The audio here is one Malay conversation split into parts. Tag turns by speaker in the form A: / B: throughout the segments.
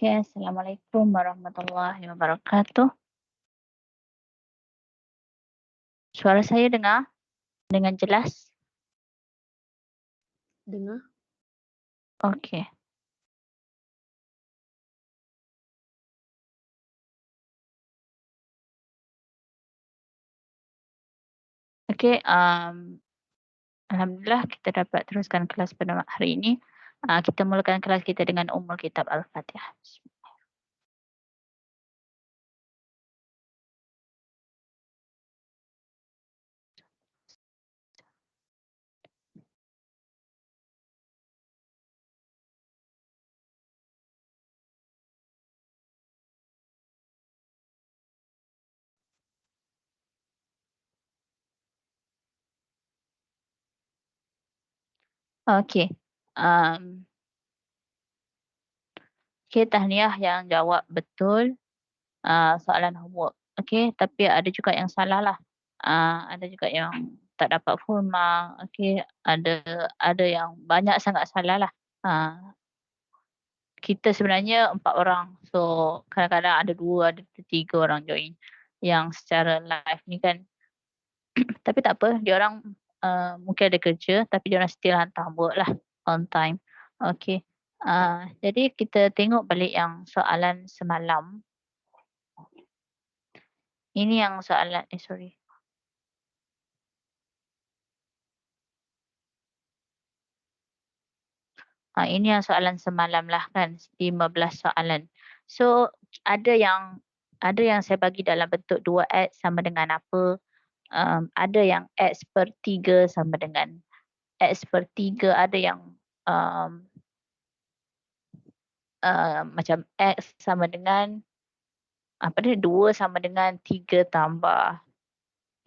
A: Oke, Assalamualaikum warahmatullahi wabarakatuh. Suara saya dengar dengan jelas?
B: Dengar?
A: Oke. Oke, alhamdulillah kita dapat teruskan kelas pada hari ini. Kita mulakan kelas kita dengan Ummul Kitab Al-Fatihah. Okey, okey, tahniah yang jawab betul, soalan homework. Okey, tapi ada juga yang salah lah. Ada juga yang tak dapat full mark. Okey, ada yang banyak sangat salah lah. Ah, Kita sebenarnya 4 orang. So, kadang-kadang ada 2, ada 3 orang join yang secara live ni kan. Tapi tak apa, diorang, mungkin ada kerja tapi diorang still hantar work lah on time. Okey, jadi kita tengok balik yang soalan semalam. Ini yang soalan sorry. Ini yang soalan semalam lah kan, 15 soalan. So, ada yang saya bagi dalam bentuk 2x sama dengan apa, ada yang X per 3 sama dengan X per 3, ada yang um, macam X sama dengan apa dia 2 sama dengan 3 tambah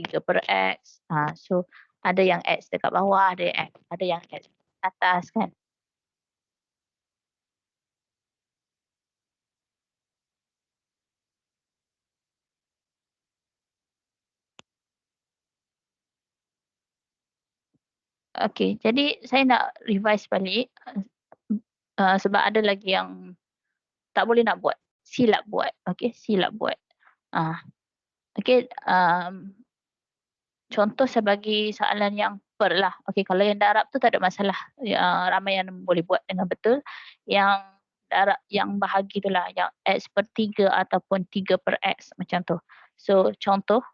A: 3 per X. So ada yang X dekat bawah, ada yang X atas kan. Okey, jadi saya nak revise balik sebab ada lagi yang tak boleh nak buat, silap buat. Okey, silap buat. Ah, okey, contoh saya bagi soalan yang per lah. Okey, kalau yang darab tu tak ada masalah. Ramai yang boleh buat dengan betul. Yang darab yang bahagi tu lah, yang X per 3 ataupun 3 per X macam tu. So, contoh.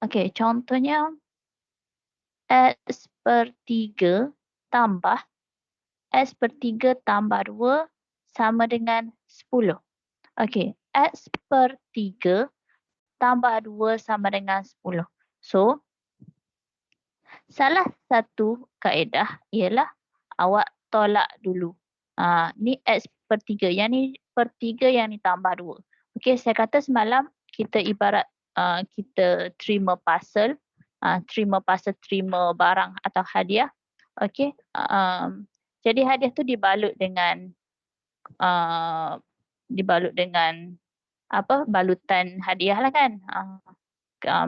A: Okey, contohnya X per 3 tambah X per 3 tambah 2 sama dengan 10. Okey, X per 3 tambah 2 sama dengan 10. So, salah satu kaedah ialah awak tolak dulu. Ni X per 3. Yang ni per 3, yang ni tambah 2. Okey, saya kata semalam kita ibarat kita terima parcel, terima barang atau hadiah. Okey, jadi hadiah tu dibalut dengan apa, balutan hadiah lah kan.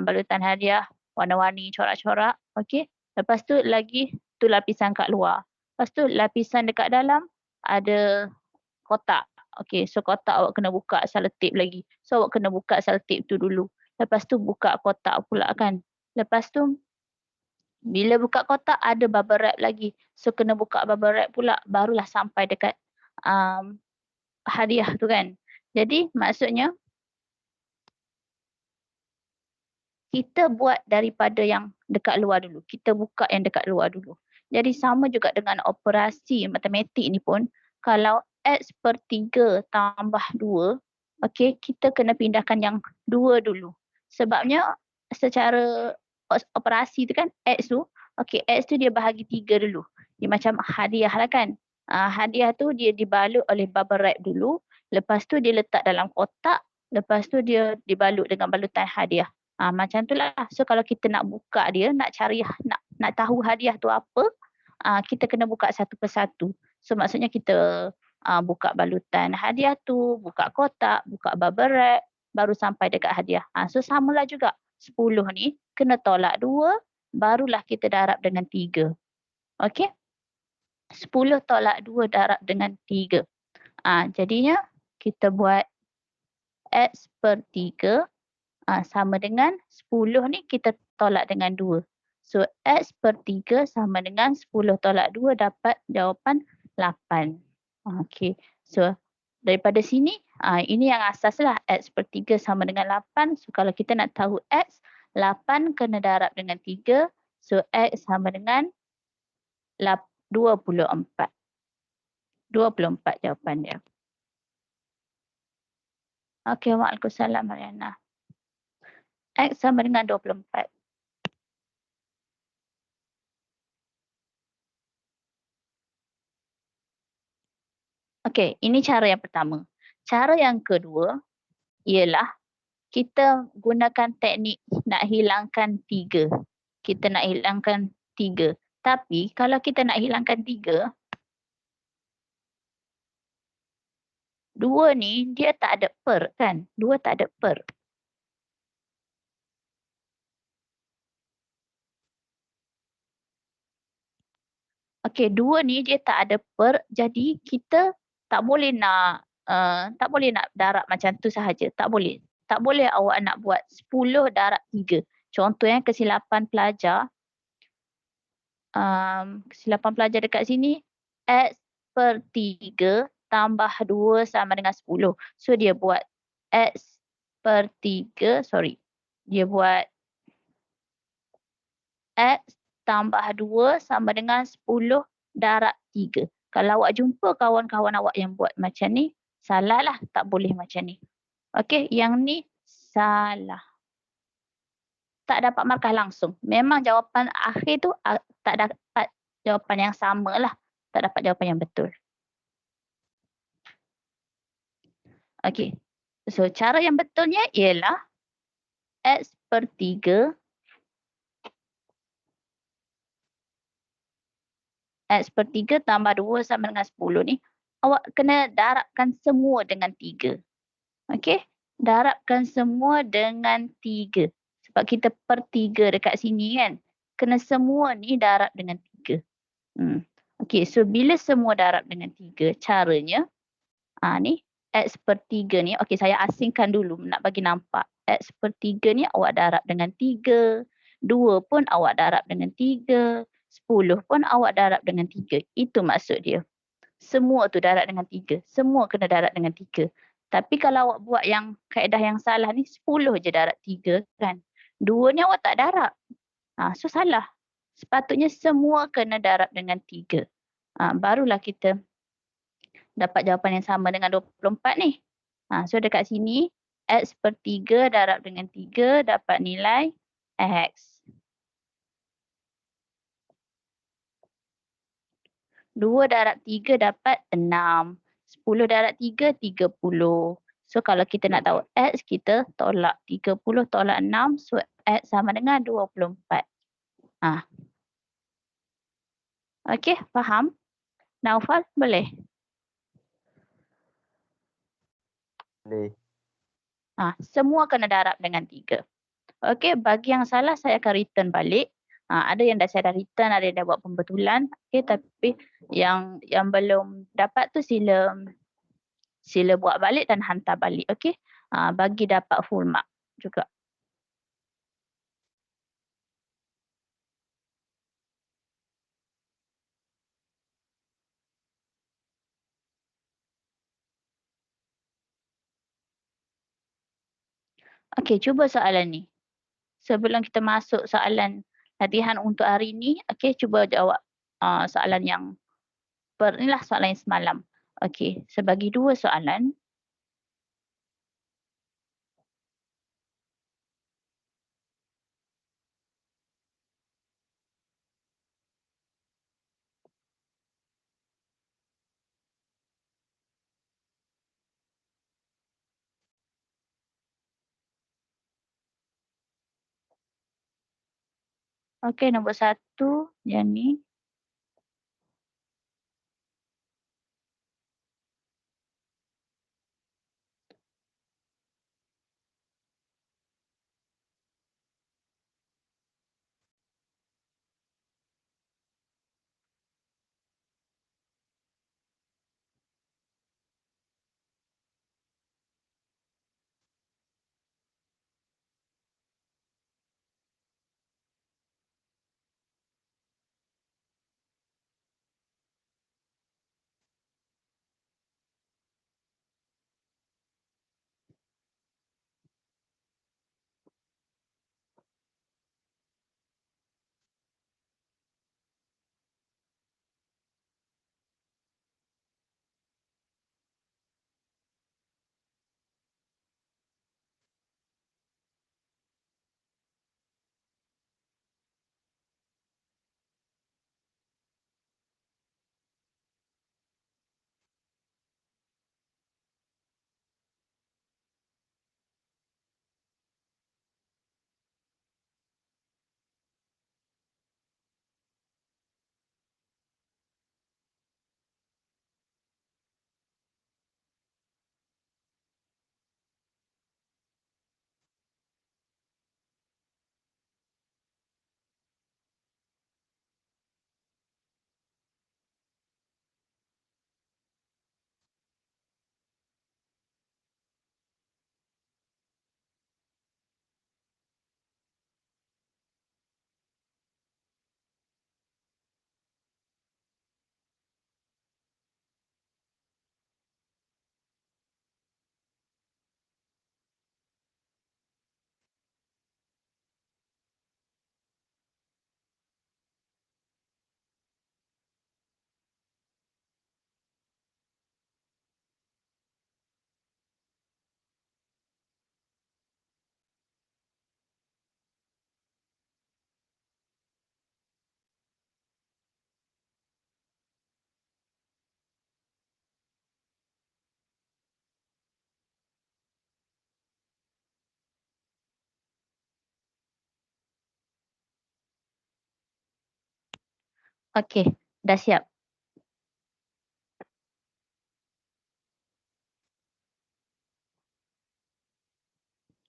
A: Balutan hadiah warna-warni, corak-corak. Okey. Lepas tu lagi tu lapisan kat luar. Lepas tu lapisan dekat dalam ada kotak. Okey, so kotak awak kena buka selotip lagi. So awak kena buka selotip tu dulu. Lepas tu buka kotak pula kan. Lepas tu bila buka kotak ada bubble wrap lagi. So kena buka bubble wrap pula, barulah sampai dekat hadiah tu kan. Jadi maksudnya kita buat daripada yang dekat luar dulu. Kita buka yang dekat luar dulu. Jadi sama juga dengan operasi matematik ni pun, kalau X per 3 tambah 2, okey, kita kena pindahkan yang 2 dulu. Sebabnya secara operasi tu kan, X tu, okey, X tu dia bahagi 3 dulu. Dia macam hadiah lah kan. Hadiah tu dia dibalut oleh bubble wrap dulu, lepas tu dia letak dalam kotak, lepas tu dia dibalut dengan balutan hadiah. Macam tu lah. So kalau kita nak buka dia, nak cari, nak tahu hadiah tu apa, kita kena buka satu persatu. So maksudnya kita buka balutan hadiah tu, buka kotak, buka bubble wrap, baru sampai dekat hadiah. So samalah juga. 10 ni kena tolak 2, barulah kita darab dengan 3. Okey? 10 tolak 2 darab dengan 3. Jadinya kita buat X per 3 sama dengan 10 ni kita tolak dengan 2. So X per 3 sama dengan 10 tolak 2 dapat jawapan 8. Okey. So daripada sini, ini yang asas lah. X per 3 sama dengan 8. So kalau kita nak tahu X, 8 kena darab dengan 3. So X sama dengan 24. 24 jawapan dia. Okey, waalaikumsalam Mariana. X sama dengan 24. Okey, ini cara yang pertama. Cara yang kedua ialah kita gunakan teknik nak hilangkan 3. Kita nak hilangkan 3. Tapi kalau kita nak hilangkan 3, 2 ni dia tak ada per kan? 2 tak ada per. Okey, 2 ni dia tak ada per, jadi kita tak boleh nak darab macam tu sahaja. Tak boleh. Tak boleh awak nak buat 10 darab 3. Contoh kesilapan pelajar. Kesilapan pelajar dekat sini, X per 3 tambah 2 sama dengan 10. So dia buat X per 3, dia buat X tambah 2 sama dengan 10 darab 3. Kalau awak jumpa kawan-kawan awak yang buat macam ni, salah lah, tak boleh macam ni. Okey, yang ni salah. Tak dapat markah langsung. Memang jawapan akhir tu tak dapat jawapan yang sama lah. Tak dapat jawapan yang betul. Okey. So, cara yang betulnya ialah X per 3 X per 3 tambah 2 sama dengan 10 ni, awak kena darabkan semua dengan 3. Okey? Darabkan semua dengan 3. Sebab kita per 3 dekat sini kan. Kena semua ni darab dengan 3. Okey, so bila semua darab dengan 3, caranya, ni X per 3 ni, okey saya asingkan dulu nak bagi nampak. X per 3 ni awak darab dengan 3. 2 pun awak darab dengan 3. 10 pun awak darab dengan 3. Itu maksud dia. Semua tu darab dengan 3. Semua kena darab dengan 3. Tapi kalau awak buat yang kaedah yang salah ni, 10 je darab 3 kan. 2 ni awak tak darab. So salah. Sepatutnya semua kena darab dengan 3. Barulah kita dapat jawapan yang sama dengan 24 ni. So dekat sini, X per 3 darab dengan 3 dapat nilai X. 2 darab 3 dapat 6. 10 darab 3, 30. So kalau kita nak tahu X, kita tolak 30 tolak 6. So X sama dengan 24. Okey, faham? Naufal, boleh?
B: Boleh.
A: Semua kena darab dengan 3. Okey, bagi yang salah saya akan return balik. Ada yang saya dah return, ada yang dah buat pembetulan. Okey, tapi yang belum dapat tu sila buat balik dan hantar balik. Okey, bagi dapat full mark juga. Okey, cuba soalan ni. Sebelum kita masuk soalan latihan untuk hari ni, okey, cuba jawab soalan yang inilah soalan yang semalam. Okey, sebagi 2 soalan. Okey, nombor 1 yang ni. Okey, dah siap.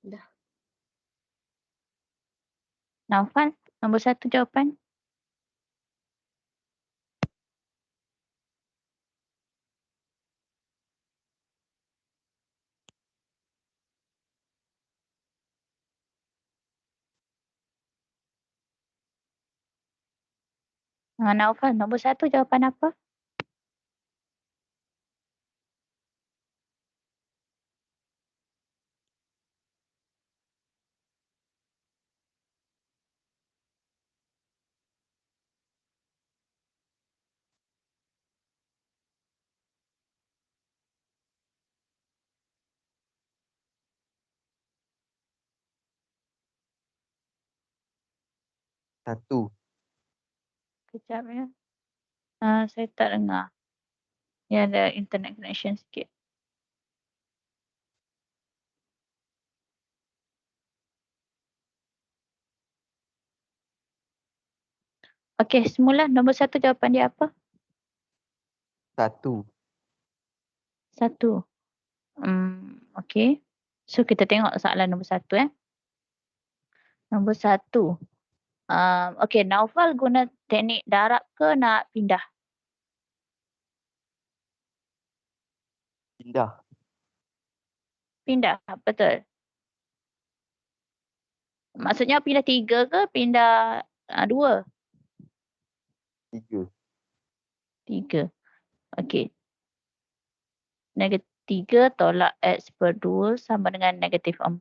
A: Dah. Naufal, nombor 1 jawapan. Naufal, nombor 1 jawapan apa?
B: Satu.
A: Kejap ya. Saya tak dengar. Ya, ada internet connection sikit. Okey, semula nombor 1 jawapan dia apa?
B: Satu.
A: 1. Okey. So kita tengok soalan nombor 1 Nombor 1. Okey, Naufal guna teknik darab ke nak pindah?
B: Pindah.
A: Pindah, betul. Maksudnya pindah 3 ke pindah 2?
B: 3.
A: 3. Okey. Negatif 3 tolak X per 2 sama dengan negatif 4.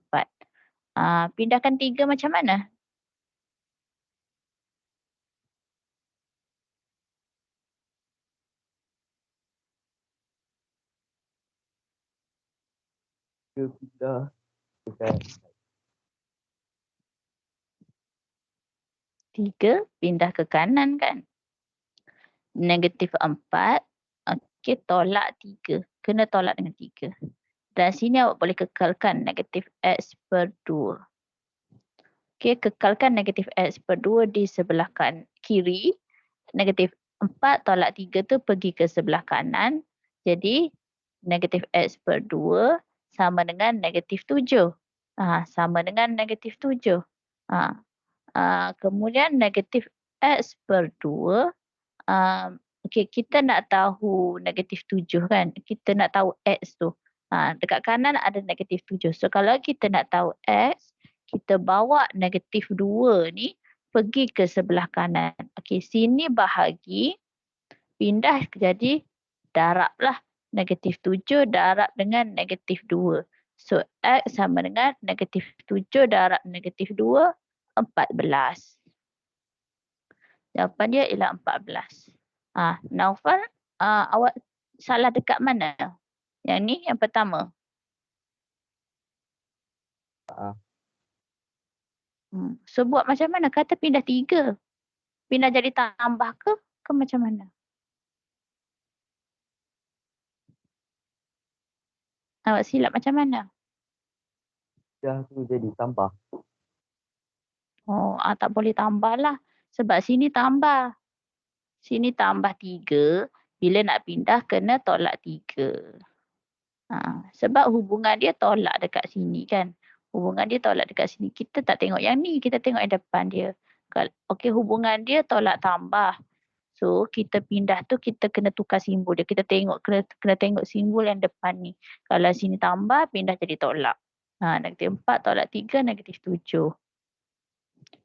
A: Pindahkan 3 macam mana?
B: Dia pindah dekat
A: 3 pindah ke kanan kan? Negatif 4. Okey, tolak 3. Kena tolak dengan 3. Dan sini awak boleh kekalkan negatif X per 2. Okey, kekalkan negatif X per 2 di sebelah kiri. Negatif 4 tolak 3 tu pergi ke sebelah kanan. Jadi, negatif X per 2 sama dengan negatif 7. Sama dengan negatif 7. Kemudian negatif X per 2. Okey, kita nak tahu negatif 7 kan. Kita nak tahu X tu. Dekat kanan ada negatif 7. So, kalau kita nak tahu X, kita bawa negatif 2 ni pergi ke sebelah kanan. Okey, sini bahagi, pindah jadi darablah. Negatif 7 darab dengan negatif 2. So, X sama dengan negatif 7 darab negatif 2, 14. Jawapan dia ialah 14. Naufal, awak salah dekat mana? Yang ni, yang pertama. So, buat macam mana? Kata pindah 3. Pindah jadi tambah ke macam mana? Awak silap macam mana?
B: pindah tu jadi tambah.
A: Tak boleh tambah lah. Sebab sini tambah. Sini tambah 3. Bila nak pindah, kena tolak 3. Sebab hubungan dia tolak dekat sini kan. Hubungan dia tolak dekat sini. Kita tak tengok yang ni. Kita tengok yang depan dia. Okey, hubungan dia tolak tambah. So, kita pindah tu kita kena tukar simbol dia. Kita tengok, kena tengok simbol yang depan ni. Kalau sini tambah, pindah jadi tolak. Negatif 4 tolak 3, negatif 7.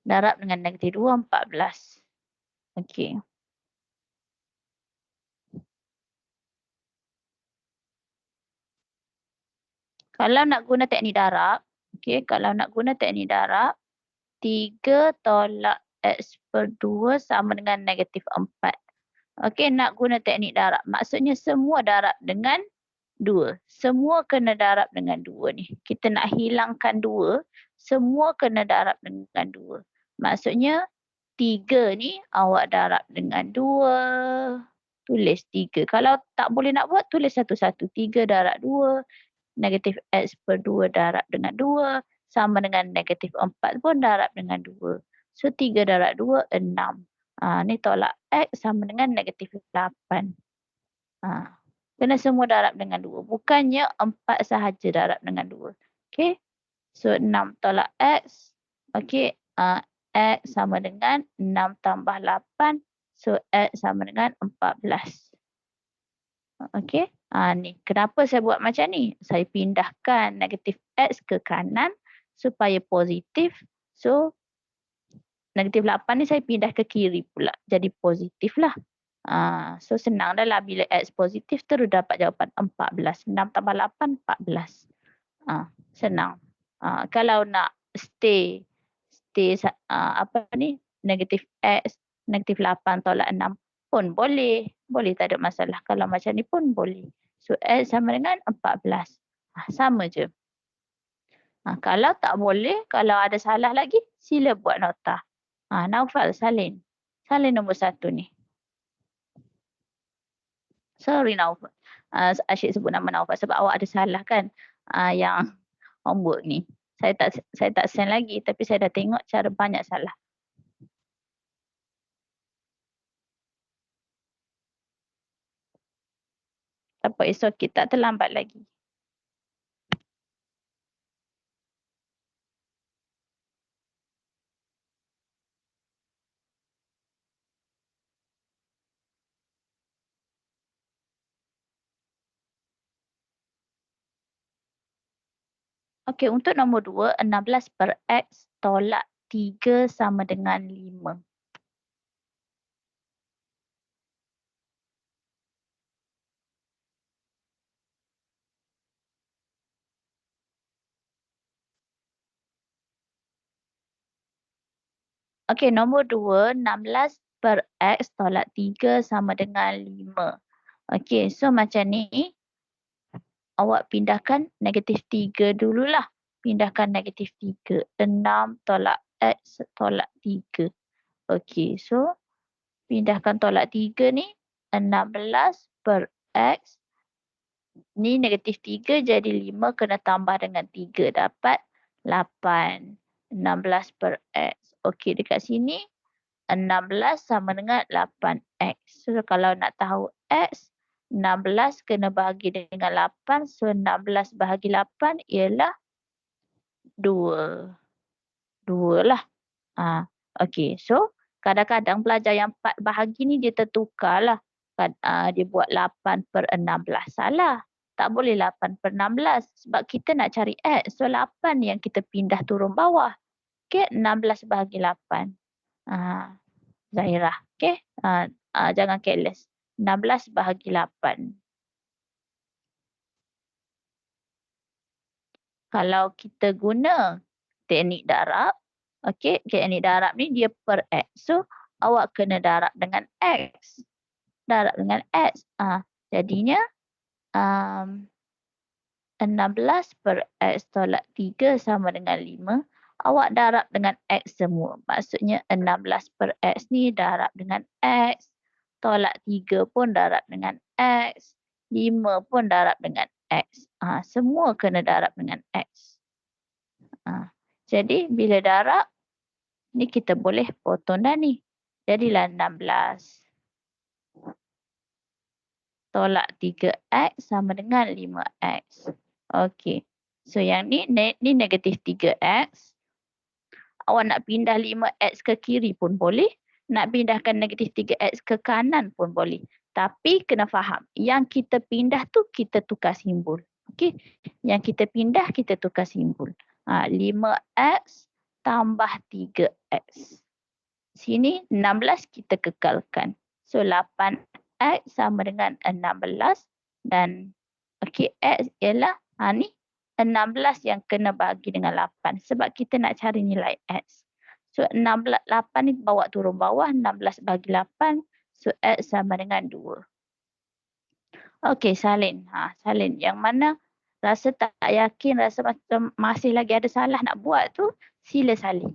A: Darab dengan negatif 2, 14. Okey. Kalau nak guna teknik darab, kalau nak guna teknik darab, 3 tolak X per 2 sama dengan negatif 4. Okey, nak guna teknik darab. Maksudnya semua darab dengan 2. Semua kena darab dengan 2 ni. Kita nak hilangkan 2, semua kena darab dengan 2. Maksudnya 3 ni awak darab dengan 2. Tulis 3. Kalau tak boleh nak buat, tulis satu-satu. 3 darab 2. Negatif X per 2 darab dengan 2. Sama dengan negatif 4 pun darab dengan 2. So, 3 darab 2, 6. Ni tolak X sama dengan negatif 8. Kena semua darab dengan 2. Bukannya 4 sahaja darab dengan 2. Okey. So 6 tolak X. Okey. X sama dengan 6 tambah 8. So X sama dengan 14. Okey. Ni. Kenapa saya buat macam ni? Saya pindahkan negatif X ke kanan supaya positif. So negatif 8 ni saya pindah ke kiri pula. Jadi positif lah. So senang dah lah bila X positif terus dapat jawapan 14. 6 tambah 8, 14. Senang. Kalau nak stay negatif X, negatif 8 tolak 6 pun boleh. Boleh, tak ada masalah. Kalau macam ni pun boleh. So X sama dengan 14. Sama je. Kalau tak boleh, kalau ada salah lagi, sila buat nota. Naufal, salin. Salin nombor 1 ni. Sorry Naufal. Asyik sebut nama Naufal sebab awak ada salah kan yang homework ni. Saya tak send lagi tapi saya dah tengok cara banyak salah. Apa esok kita terlambat lagi. Okey, untuk nombor 2, 16 per X tolak 3 sama dengan 5. Okey, nombor 2, 16 per X tolak 3 sama dengan 5. Okey, so macam ni. Awak pindahkan negatif 3 dululah. Pindahkan negatif 3. 6 tolak X tolak 3. Okey, so pindahkan tolak 3 ni. 16 per X. Ni negatif 3 jadi 5 kena tambah dengan 3 dapat 8. 16 per X. Okey, dekat sini 16 sama dengan 8X. So kalau nak tahu X, 16 kena bahagi dengan 8. So 16 bahagi 8 ialah 2. 2 lah. Okey, so kadang-kadang pelajar yang 4 bahagi ni dia tertukar lah. Dia buat 8 per 16. Salah. Tak boleh 8 per 16 sebab kita nak cari X. So 8 yang kita pindah turun bawah. Okey, 16 bahagi 8. Zahirah. Okey. Jangan careless. 16 bahagi 8. Kalau kita guna teknik darab, okey, teknik darab ni dia per X. So, awak kena darab dengan X. Darab dengan X. Jadinya 16 per X tolak 3 sama dengan 5. Awak darab dengan X semua. Maksudnya 16 per X ni darab dengan X. Tolak 3 pun darab dengan X. 5 pun darab dengan X. Semua kena darab dengan X. Jadi bila darab, ni kita boleh potong dah ni. Jadilah 16. Tolak 3X sama dengan 5X. Okey. So yang ni negatif 3X. Awak nak pindah 5X ke kiri pun boleh. Nak pindahkan negatif 3X ke kanan pun boleh. Tapi kena faham, yang kita pindah tu kita tukar simbol. Okey. Yang kita pindah kita tukar simbol. 5X tambah 3X. Sini 16 kita kekalkan. So 8X sama dengan 16 dan okey X ialah ni 16 yang kena bagi dengan 8 sebab kita nak cari nilai X. So 16 8 ni bawa turun bawah, 16 bagi 8. So X sama dengan 2. Okey, salin. Salin yang mana rasa tak yakin, rasa macam masih lagi ada salah nak buat tu, sila salin.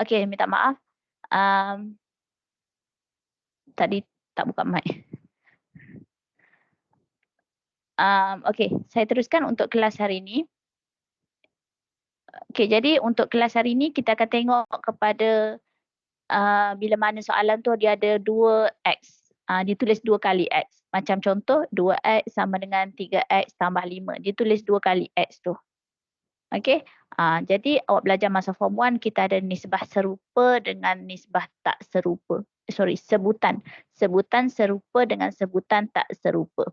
A: Okey, minta maaf. Tadi tak buka mic. Okey, saya teruskan untuk kelas hari ini. Okey, jadi untuk kelas hari ini kita akan tengok kepada bila mana soalan tu dia ada 2x. Ditulis 2 kali x. Macam contoh 2x sama dengan 3x tambah 5. Ditulis 2 kali x tu. Okey. Jadi awak belajar masa form 1 kita ada nisbah serupa dengan nisbah tak serupa. Sebutan. Sebutan serupa dengan sebutan tak serupa.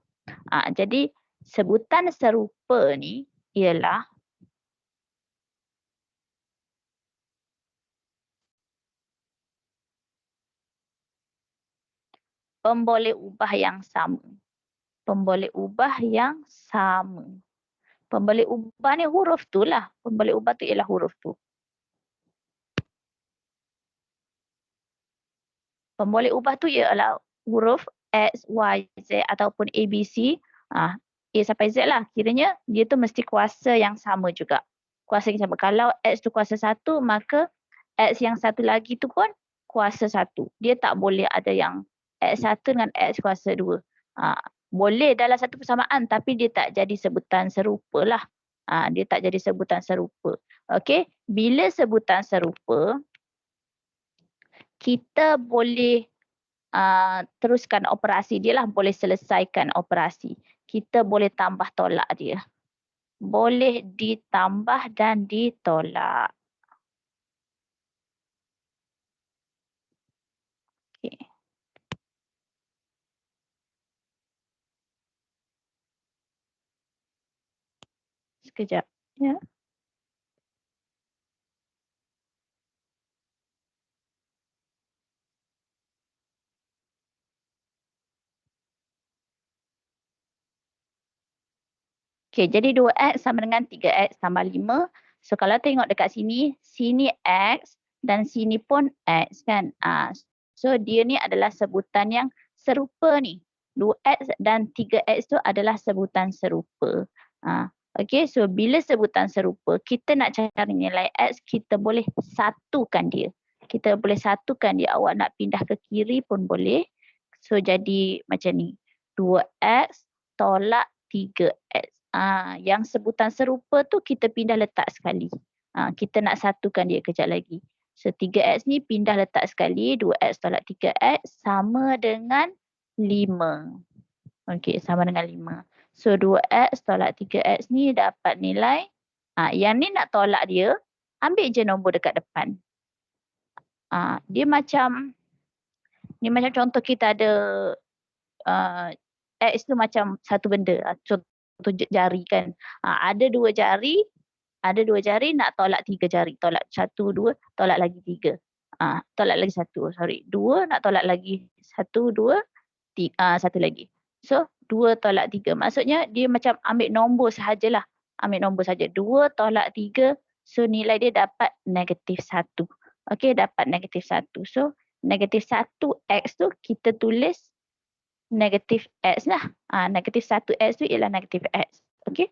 A: Jadi sebutan serupa ni ialah pemboleh ubah yang sama. Pemboleh ubah yang sama. Pemboleh ubah ni huruf tu lah. Pemboleh ubah tu ialah huruf tu. Pemboleh ubah tu ialah huruf X, Y, Z ataupun A, B, C. A sampai Z lah. Kiranya dia tu mesti kuasa yang sama juga. Kuasa yang sama. Kalau X tu kuasa 1, maka X yang satu lagi tu pun kuasa 1. Dia tak boleh ada yang X1 dengan X kuasa 2. Boleh dalam satu persamaan tapi dia tak jadi sebutan serupa lah. Dia tak jadi sebutan serupa. Okey, bila sebutan serupa, kita boleh teruskan operasi dia lah, boleh selesaikan operasi. Kita boleh tambah tolak dia. Boleh ditambah dan ditolak. Okay. Sekejap. Ya. Okay, jadi 2x sama dengan 3x tambah 5. So kalau tengok dekat sini, sini x dan sini pun x kan. So dia ni adalah sebutan yang serupa ni. 2x dan 3x tu adalah sebutan serupa. Okay, so bila sebutan serupa, kita nak cari nilai x, kita boleh satukan dia. Kita boleh satukan dia. Awak nak pindah ke kiri pun boleh. So jadi macam ni. 2x tolak 3x. Yang sebutan serupa tu kita pindah letak sekali. Kita nak satukan dia kejap lagi. So 3x ni pindah letak sekali. 2x tolak 3x sama dengan 5. Okey, sama dengan 5. So 2x tolak 3x ni dapat nilai. Yang ni nak tolak dia, ambil je nombor dekat depan. Dia macam, ni macam contoh kita ada X tu macam satu benda. Contoh jari kan. Ada 2 jari, nak tolak 3 jari. Tolak 1, 2, tolak lagi 3. Tolak lagi 1, sorry. 2 nak tolak lagi 1, 2, 1 lagi. So 2 tolak 3. Maksudnya dia macam ambil nombor sahajalah. Ambil nombor saja. 2 tolak 3. So nilai dia dapat negatif 1. Okey, dapat negatif 1. So negatif 1x tu kita tulis negatif x lah. Negatif 1x tu ialah negatif x. Okey.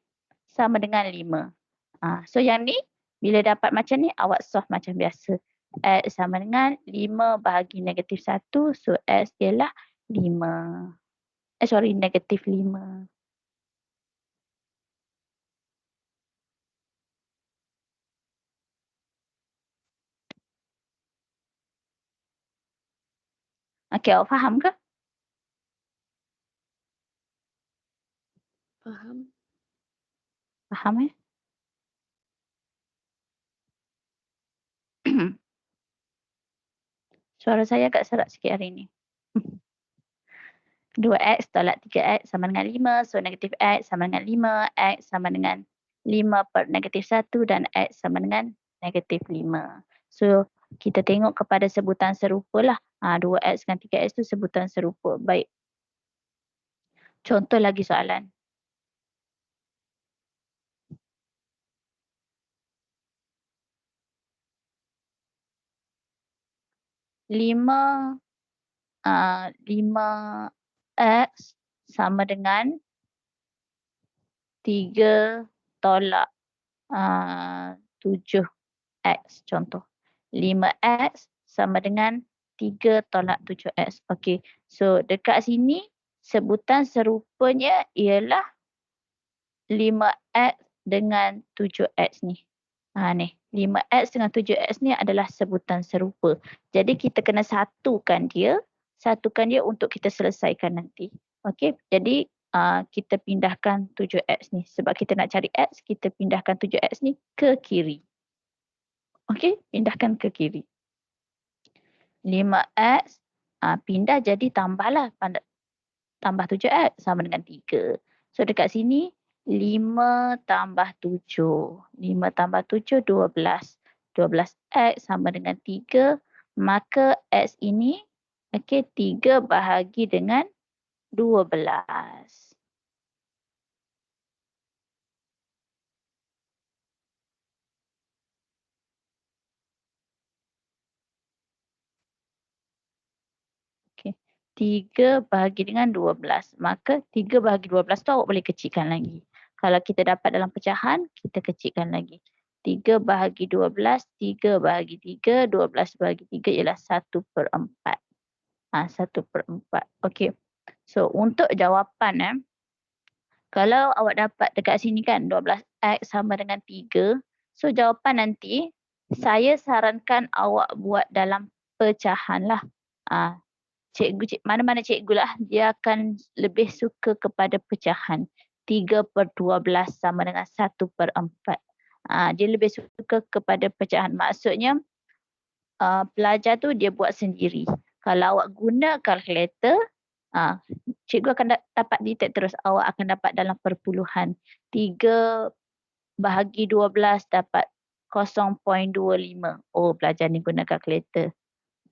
A: Sama dengan 5. So yang ni bila dapat macam ni awak solve macam biasa. X sama dengan 5 bahagi negatif 1. So x ialah 5. Negatif 5. Okey, awak faham ke?
C: Faham.
A: Faham ya? Suara saya agak serak sikit hari ni. 2x tolak 3x sama dengan 5. So negatif x sama dengan 5. X sama dengan 5 per negatif 1 dan x sama dengan negatif 5. So kita tengok kepada sebutan serupa lah. 2x dengan 3x tu sebutan serupa. Baik. Contoh lagi soalan. Lima x sama dengan 3 tolak 7x contoh. 5X sama dengan 3 tolak 7X. Okey. So dekat sini sebutan serupanya ialah 5X dengan 7X ni. Ni. 5X dengan 7X ni adalah sebutan serupa. Jadi kita kena satukan dia untuk kita selesaikan nanti. Okey. Jadi kita pindahkan 7X ni. Sebab kita nak cari X, kita pindahkan 7X ni ke kiri. Okey, pindahkan ke kiri. 5X pindah jadi tambahlah. Tambah 7X sama dengan 3. So dekat sini 5 tambah 7. 5 tambah 7, 12. 12X sama dengan 3. Maka X ini 3 bahagi dengan 12. Okey. 3 bahagi dengan 12. Maka 3 bahagi 12 tu awak boleh kecilkan lagi. Kalau kita dapat dalam pecahan, kita kecilkan lagi. 3 bahagi 12, 3 bahagi 3, 12 bahagi 3 ialah 1/4. 1/4. Okey. So untuk jawapan kalau awak dapat dekat sini kan 12X sama dengan 3. So jawapan nanti saya sarankan awak buat dalam pecahan lah. Mana-mana cikgu lah, dia akan lebih suka kepada pecahan. 3/12 sama dengan 1/4. Dia lebih suka kepada pecahan. Maksudnya pelajar tu dia buat sendiri. Kalau awak guna kalkulator, cikgu akan dapat detect terus. Awak akan dapat dalam perpuluhan. 3 bahagi 12 dapat 0.25. Oh, pelajar ni guna kalkulator.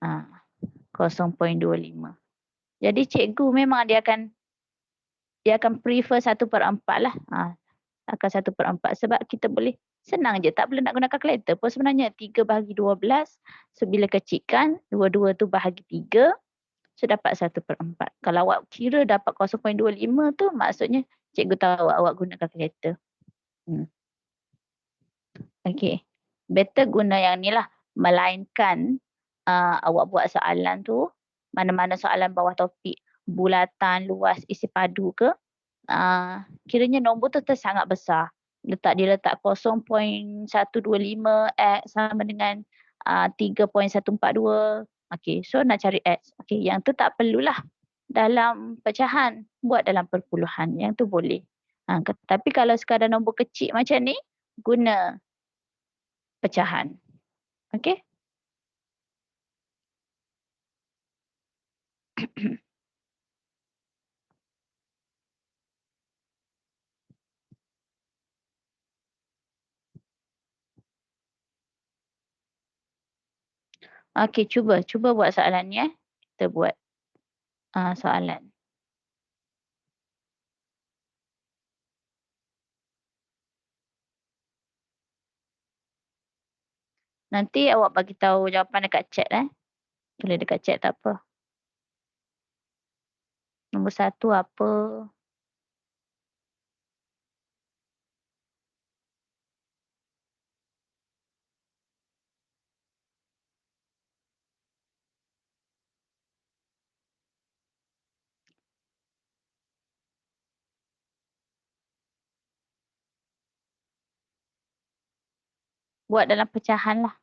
A: 0.25. Jadi cikgu memang dia akan prefer 1/4 lah. Akan 1/4 sebab kita boleh senang je, tak perlu nak guna kalkulator pun sebenarnya. 3 bahagi 12, so bila kecilkan, 2 tu bahagi 3, so dapat 1/4. Kalau awak kira dapat 0.25 tu maksudnya cikgu tahu awak guna kalkulator. Okey. Better guna yang ni lah. Melainkan awak buat soalan tu, mana-mana soalan bawah topik bulatan, luas, isi padu ke, kiranya nombor tu sangat besar. Dia letak 0.125X sama dengan 3.142. Okey, so nak cari X. Okey, yang tu tak perlulah dalam pecahan, buat dalam perpuluhan. Yang tu boleh. Tapi kalau sekadar nombor kecil macam ni, guna pecahan. Okey? Okey, cuba buat soalan ni. Kita buat soalan. Nanti awak bagi tahu jawapan dekat chat Tulis dekat chat tak apa. Nombor 1 apa? Buat dalam pecahan lah.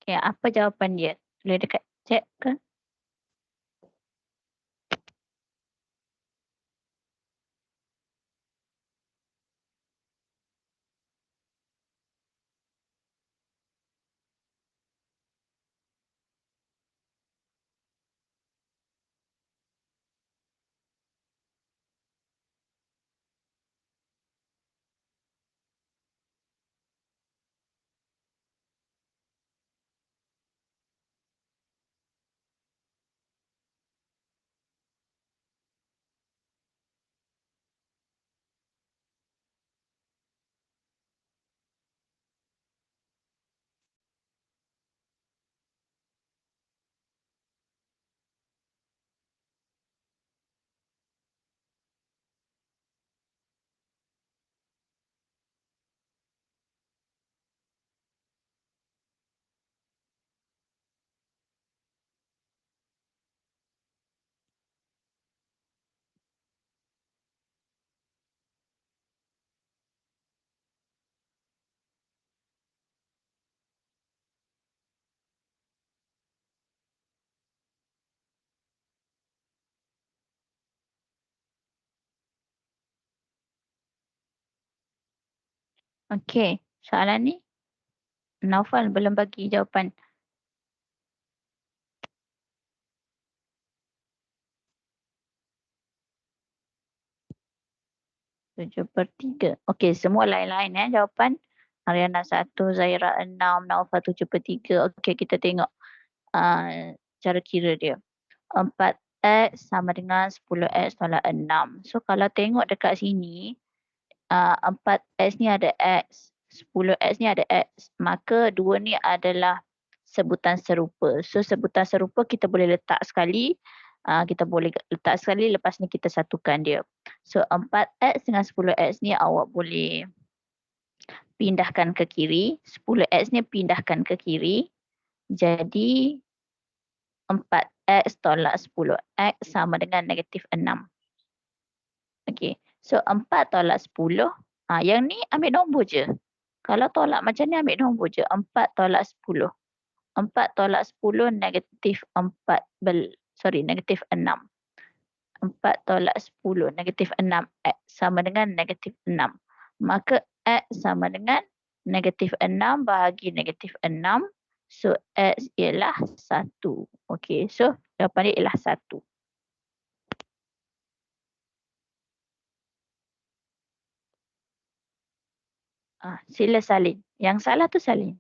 A: Okay, apa jawapan dia? Boleh dekat chat ke? Okey, soalan ni Naufal belum bagi jawapan. 7/3. Okey, semua lain-lain jawapan. Ariana 1, Zaira 6, Naufal 7/3. Okey, kita tengok cara kira dia. 4x sama dengan 10x tolak 6. So kalau tengok dekat sini, 4x ni ada x, 10x ni ada x. Maka dua ni adalah sebutan serupa. So sebutan serupa kita boleh letak sekali. Kita boleh letak sekali, lepas ni kita satukan dia. So 4x dengan 10x ni awak boleh pindahkan ke kiri. 10x ni pindahkan ke kiri. Jadi 4x tolak 10x sama dengan negatif 6. Okey. So 4 tolak 10. Yang ni ambil nombor je. Kalau tolak macam ni ambil nombor je. 4 tolak 10. 4 tolak 10 negatif 4. Negatif 6. 4 tolak 10 negatif 6x sama dengan negatif 6. Maka x sama dengan negatif 6 bahagi negatif 6. So x ialah 1. Okey. So jawapan dia ialah 1. Sila salin. Yang salah tu salin.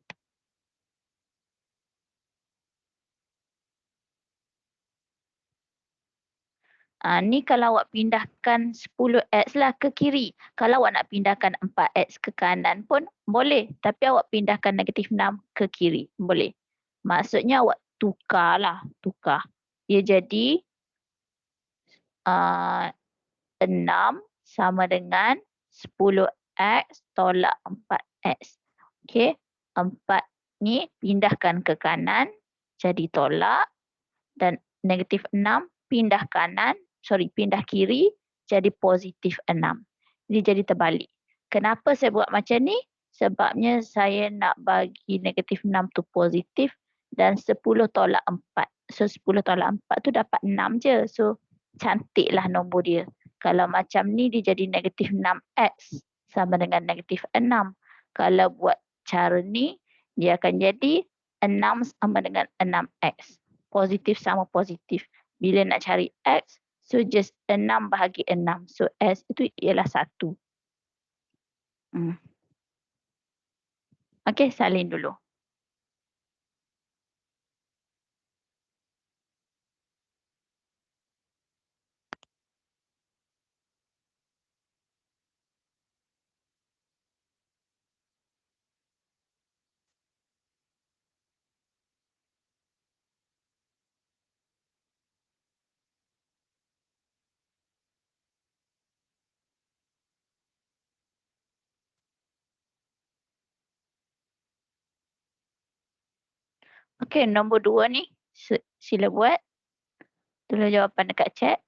A: Ni kalau awak pindahkan 10x lah ke kiri. Kalau awak nak pindahkan 4x ke kanan pun boleh. Tapi awak pindahkan negatif 6 ke kiri. Boleh. Maksudnya awak tukarlah. Tukar. Ia jadi 6 sama dengan 10x tolak 4x. Okey. 4 ni pindahkan ke kanan. Jadi tolak. Dan negatif 6 pindah kiri jadi positif 6. Jadi terbalik. Kenapa saya buat macam ni? Sebabnya saya nak bagi negatif 6 tu positif dan 10 tolak 4. So 10 tolak 4 tu dapat 6 je. So cantiklah nombor dia. Kalau macam ni dia jadi negatif 6x sama dengan negatif 6. Kalau buat cara ni dia akan jadi 6 sama dengan 6x. Positif sama positif. Bila nak cari x, so just 6 bahagi 6. So s itu ialah 1. Okey, salin dulu. Okey, nombor 2 ni sila buat. Tulis jawapan dekat chat.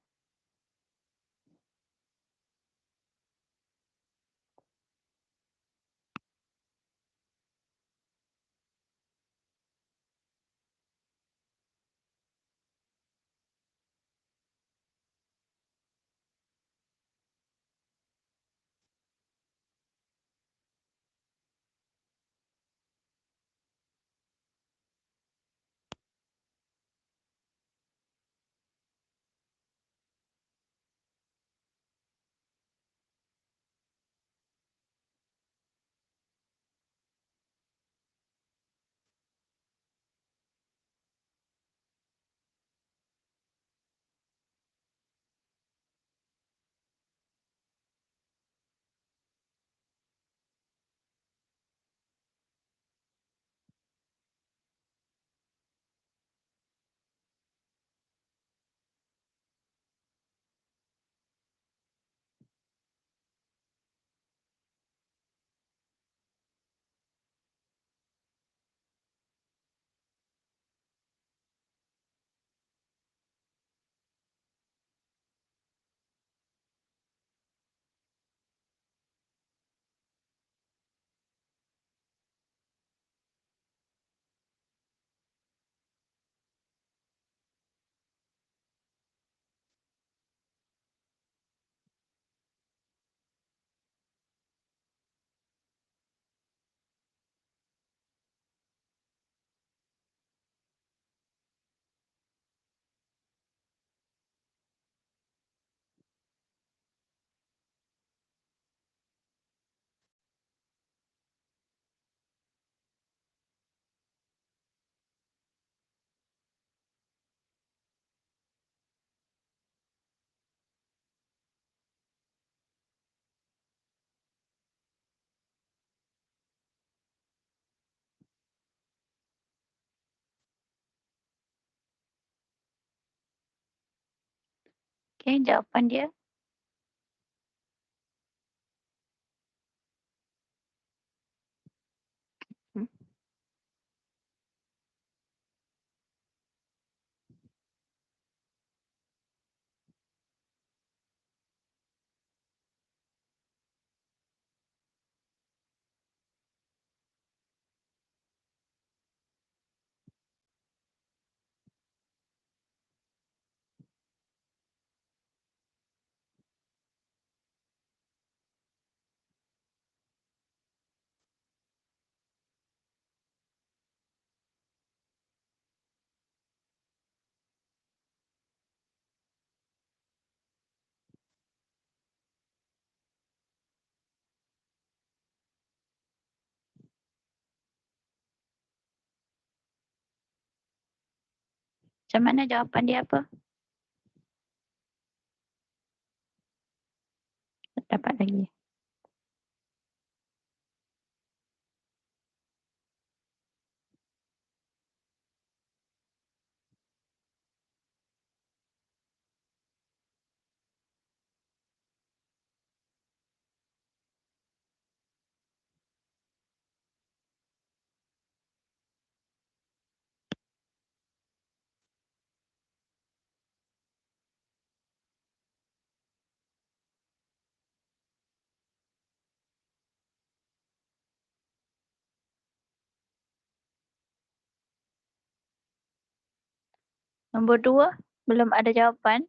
A: Okey, jawapan dia. Hmm. Macam mana jawapan dia apa? Dapat lagi. Nombor 2, belum ada jawapan.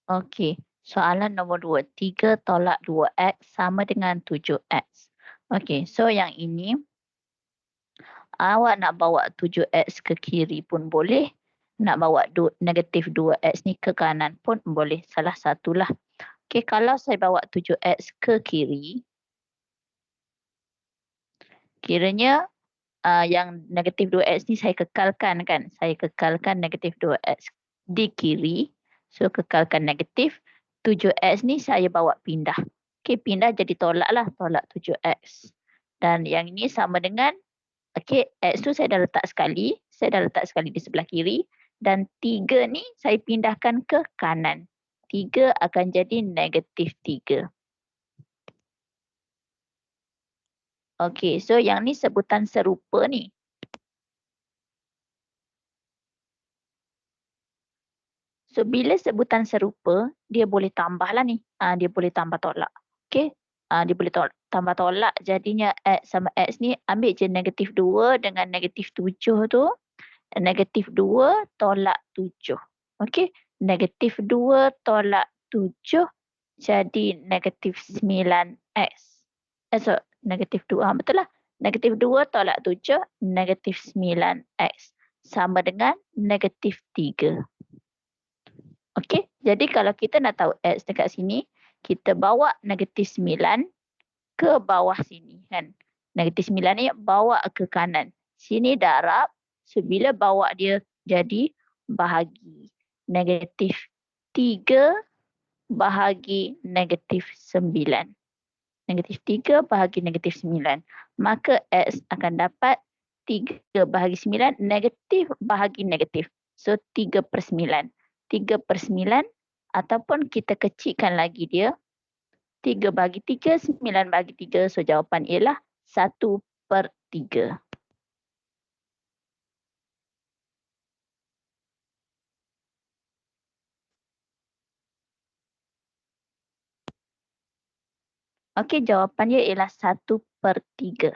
A: Okey, soalan nombor 2. 3 tolak 2x sama dengan 7x. Okey, so yang ini awak nak bawa 7x ke kiri pun boleh. Nak bawa negatif 2x ni ke kanan pun boleh. Salah satulah. Okey, kalau saya bawa 7x ke kiri, kiranya yang negatif 2x ni saya kekalkan kan. Saya kekalkan negatif 2x di kiri. So, kekalkan negatif. 7x ni saya bawa pindah. Okey, pindah jadi tolak lah. Tolak 7x. Dan yang ini sama dengan, okey, x tu saya dah letak sekali. Saya dah letak sekali di sebelah kiri. Dan 3 ni saya pindahkan ke kanan. 3 akan jadi negatif 3. Okey, so yang ni sebutan serupa ni. So, bila sebutan serupa, dia boleh tambah lah ni. Dia boleh tambah tolak. Okey? Dia boleh tambah tolak. Jadinya x sama x ni, ambil je negatif 2 dengan negatif 7 tu. Negatif 2 tolak 7. Okey? Negatif 2 tolak 7 jadi negatif 9x. So, negatif 2. Betul lah. Negatif 2 tolak 7, negatif 9x. Sama dengan negatif 3. Okey, jadi kalau kita nak tahu x dekat sini, kita bawa negatif 9 ke bawah sini kan. Negatif 9 ni bawa ke kanan. Sini darab, so bila bawa dia jadi bahagi negatif 3 bahagi negatif 9. Negatif 3 bahagi negatif 9. Maka x akan dapat 3 bahagi 9 negatif bahagi negatif. So 3/9. 3/9 ataupun kita kecilkan lagi dia 3 bagi 3, 9 bagi 3. So jawapan ialah 1/3. Okey, jawapan dia ialah 1/3.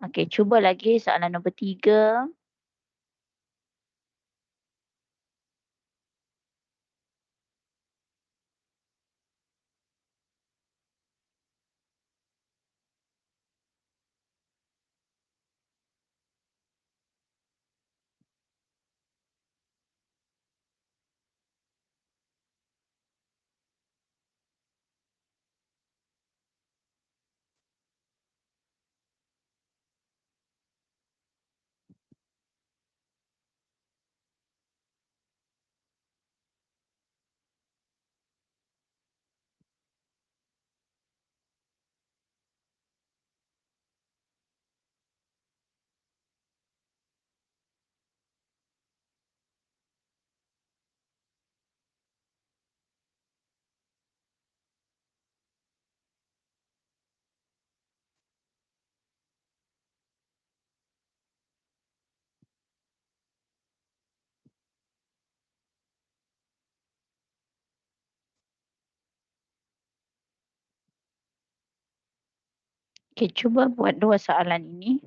A: Okey, cuba lagi soalan nombor 3. Okey, cuba buat 2 soalan ini.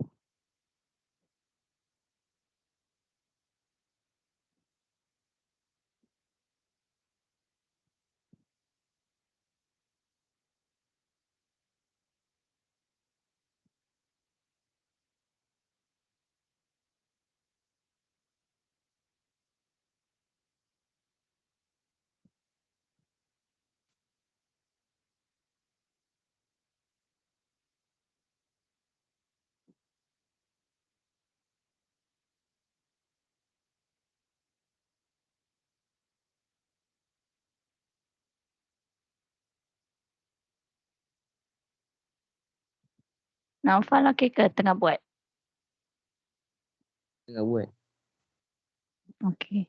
A: Naufal okey ke tengah buat?
B: Tengah buat.
A: Okey.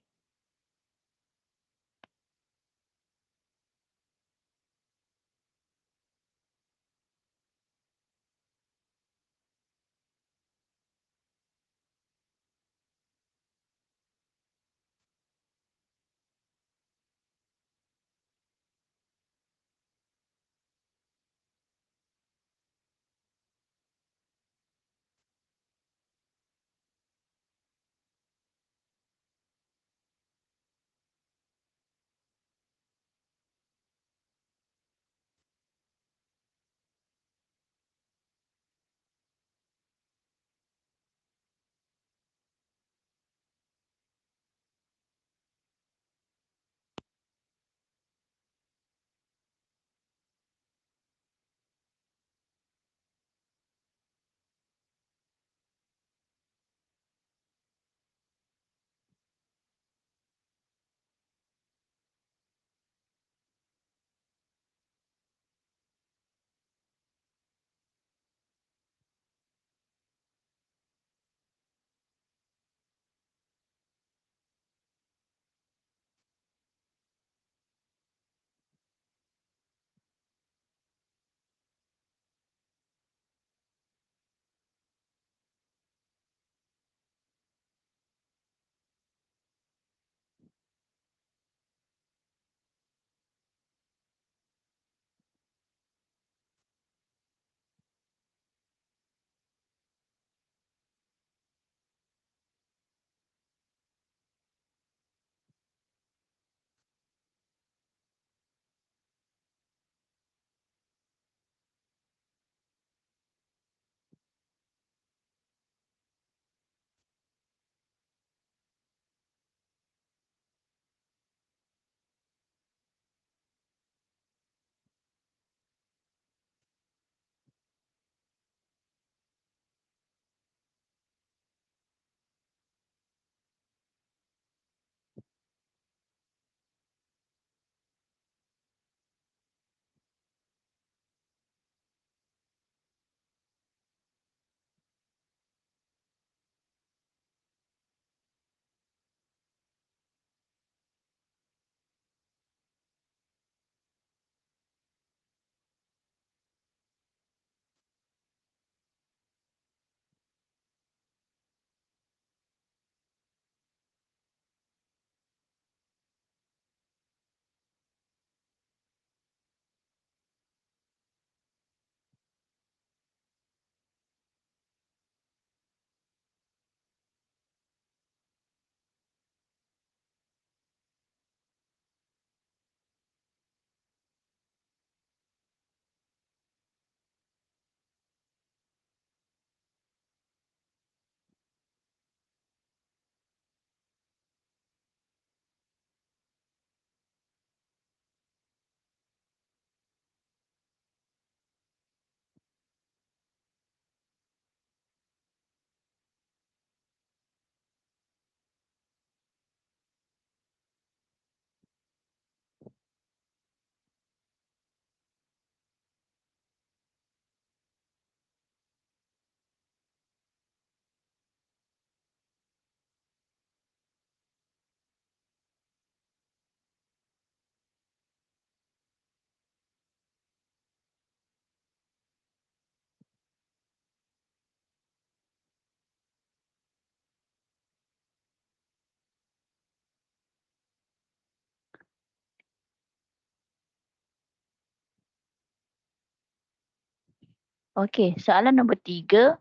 A: Okey, soalan nombor 3,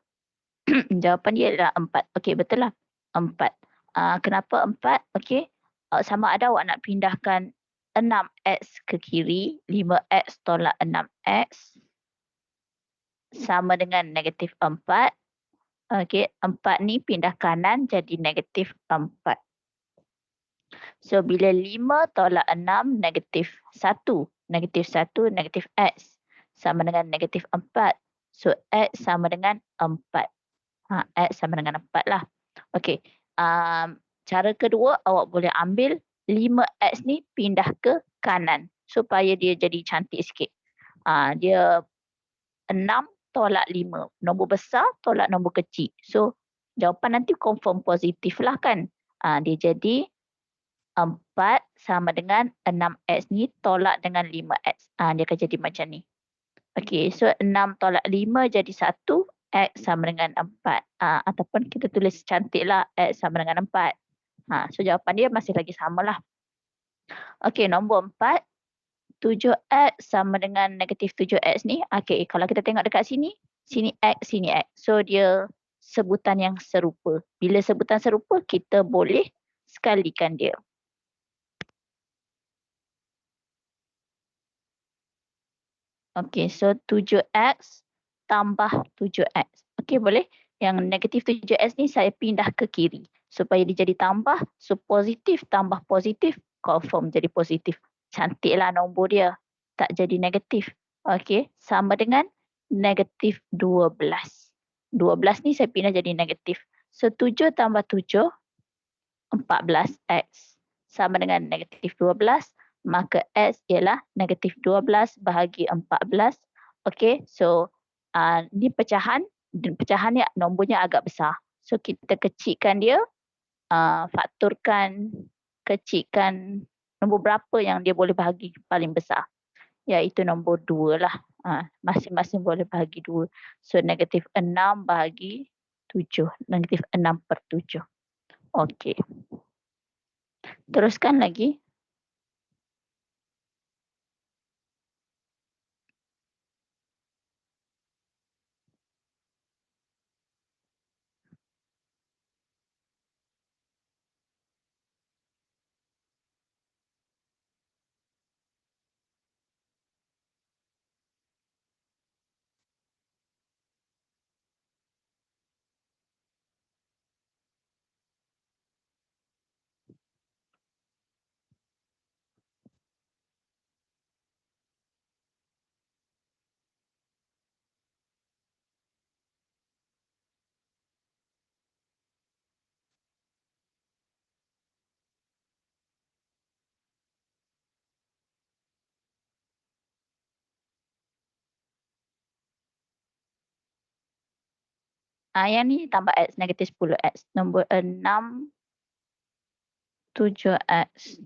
A: jawapan dia adalah 4. Okey, betul lah. 4. Kenapa 4? Okey, sama ada awak nak pindahkan 6x ke kiri, 5x tolak 6x sama dengan negatif 4. Okey, 4 ni pindah kanan jadi negatif 4. So, bila 5 tolak 6, negatif 1. Negatif 1, negatif x. Sama dengan negatif 4. So, x sama dengan 4. X sama dengan 4 lah. Okey. Cara kedua, awak boleh ambil 5x ni pindah ke kanan supaya dia jadi cantik sikit. Dia 6 tolak 5. Nombor besar tolak nombor kecil. So, jawapan nanti confirm positif lah kan. Dia jadi 4 sama dengan 6x ni tolak dengan 5x. Dia akan jadi macam ni. Okey, so 6 tolak 5 jadi 1, x sama dengan 4. Ataupun kita tulis cantiklah x sama dengan 4. So jawapan dia masih lagi samalah. Okey, nombor 4, 7x sama dengan negatif 7x ni. Okey, kalau kita tengok dekat sini, sini x, sini x. So dia sebutan yang serupa. Bila sebutan serupa, kita boleh sekalikan dia. Okey, so 7x tambah 7x. Okey, boleh? Yang negatif 7x ni saya pindah ke kiri supaya dia jadi tambah. So, positif tambah positif, confirm jadi positif. Cantiklah nombor dia. Tak jadi negatif. Okey, sama dengan negatif 12. 12 ni saya pindah jadi negatif. So, 7 tambah 7, 14x. Sama dengan negatif 12. Maka X ialah negatif 12 bahagi 14. Okey, so ni pecahan. Pecahan ni nombornya agak besar. So kita kecilkan dia, fakturkan, kecilkan nombor berapa yang dia boleh bahagi paling besar. Iaitu nombor 2 lah. Masing-masing boleh bahagi 2. So negatif 6 bahagi 7. Negatif 6/7. Okey. Teruskan lagi. Yang ni tambah X, negatif 10x. Nombor 6, 7x.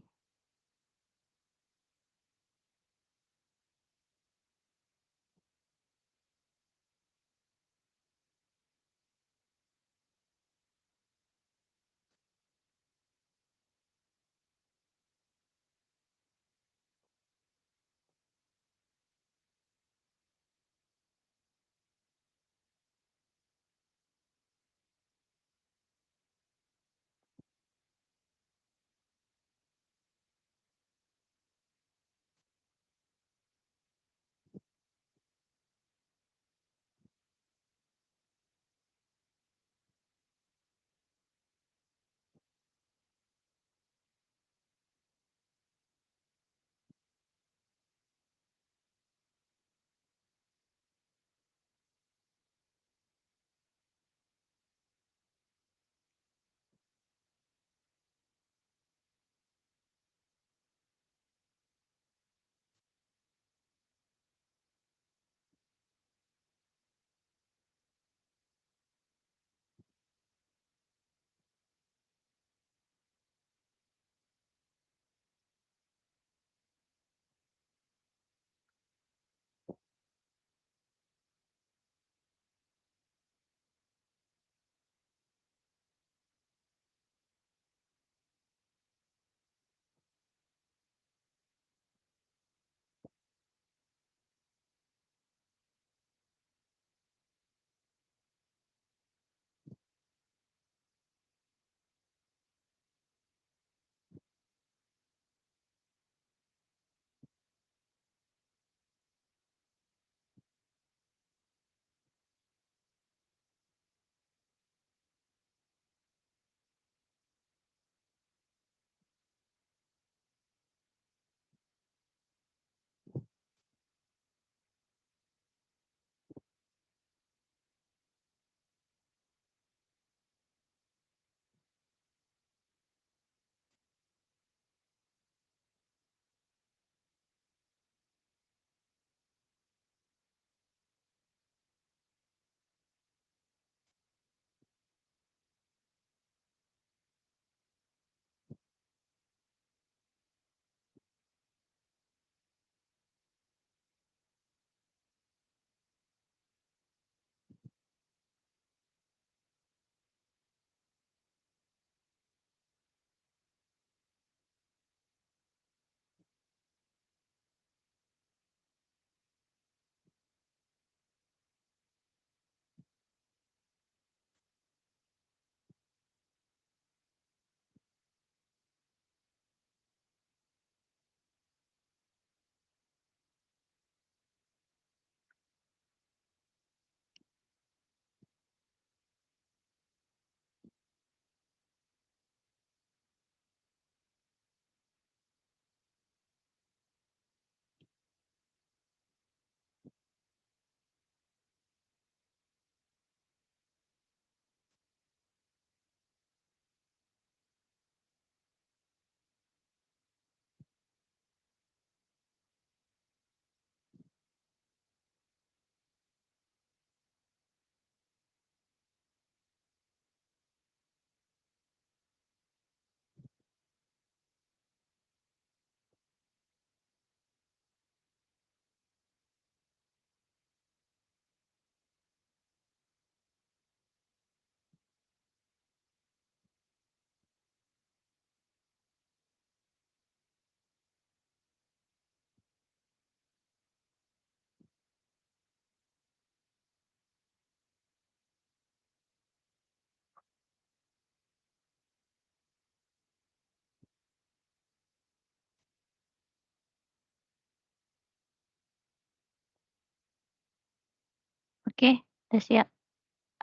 A: Okey, dah siap.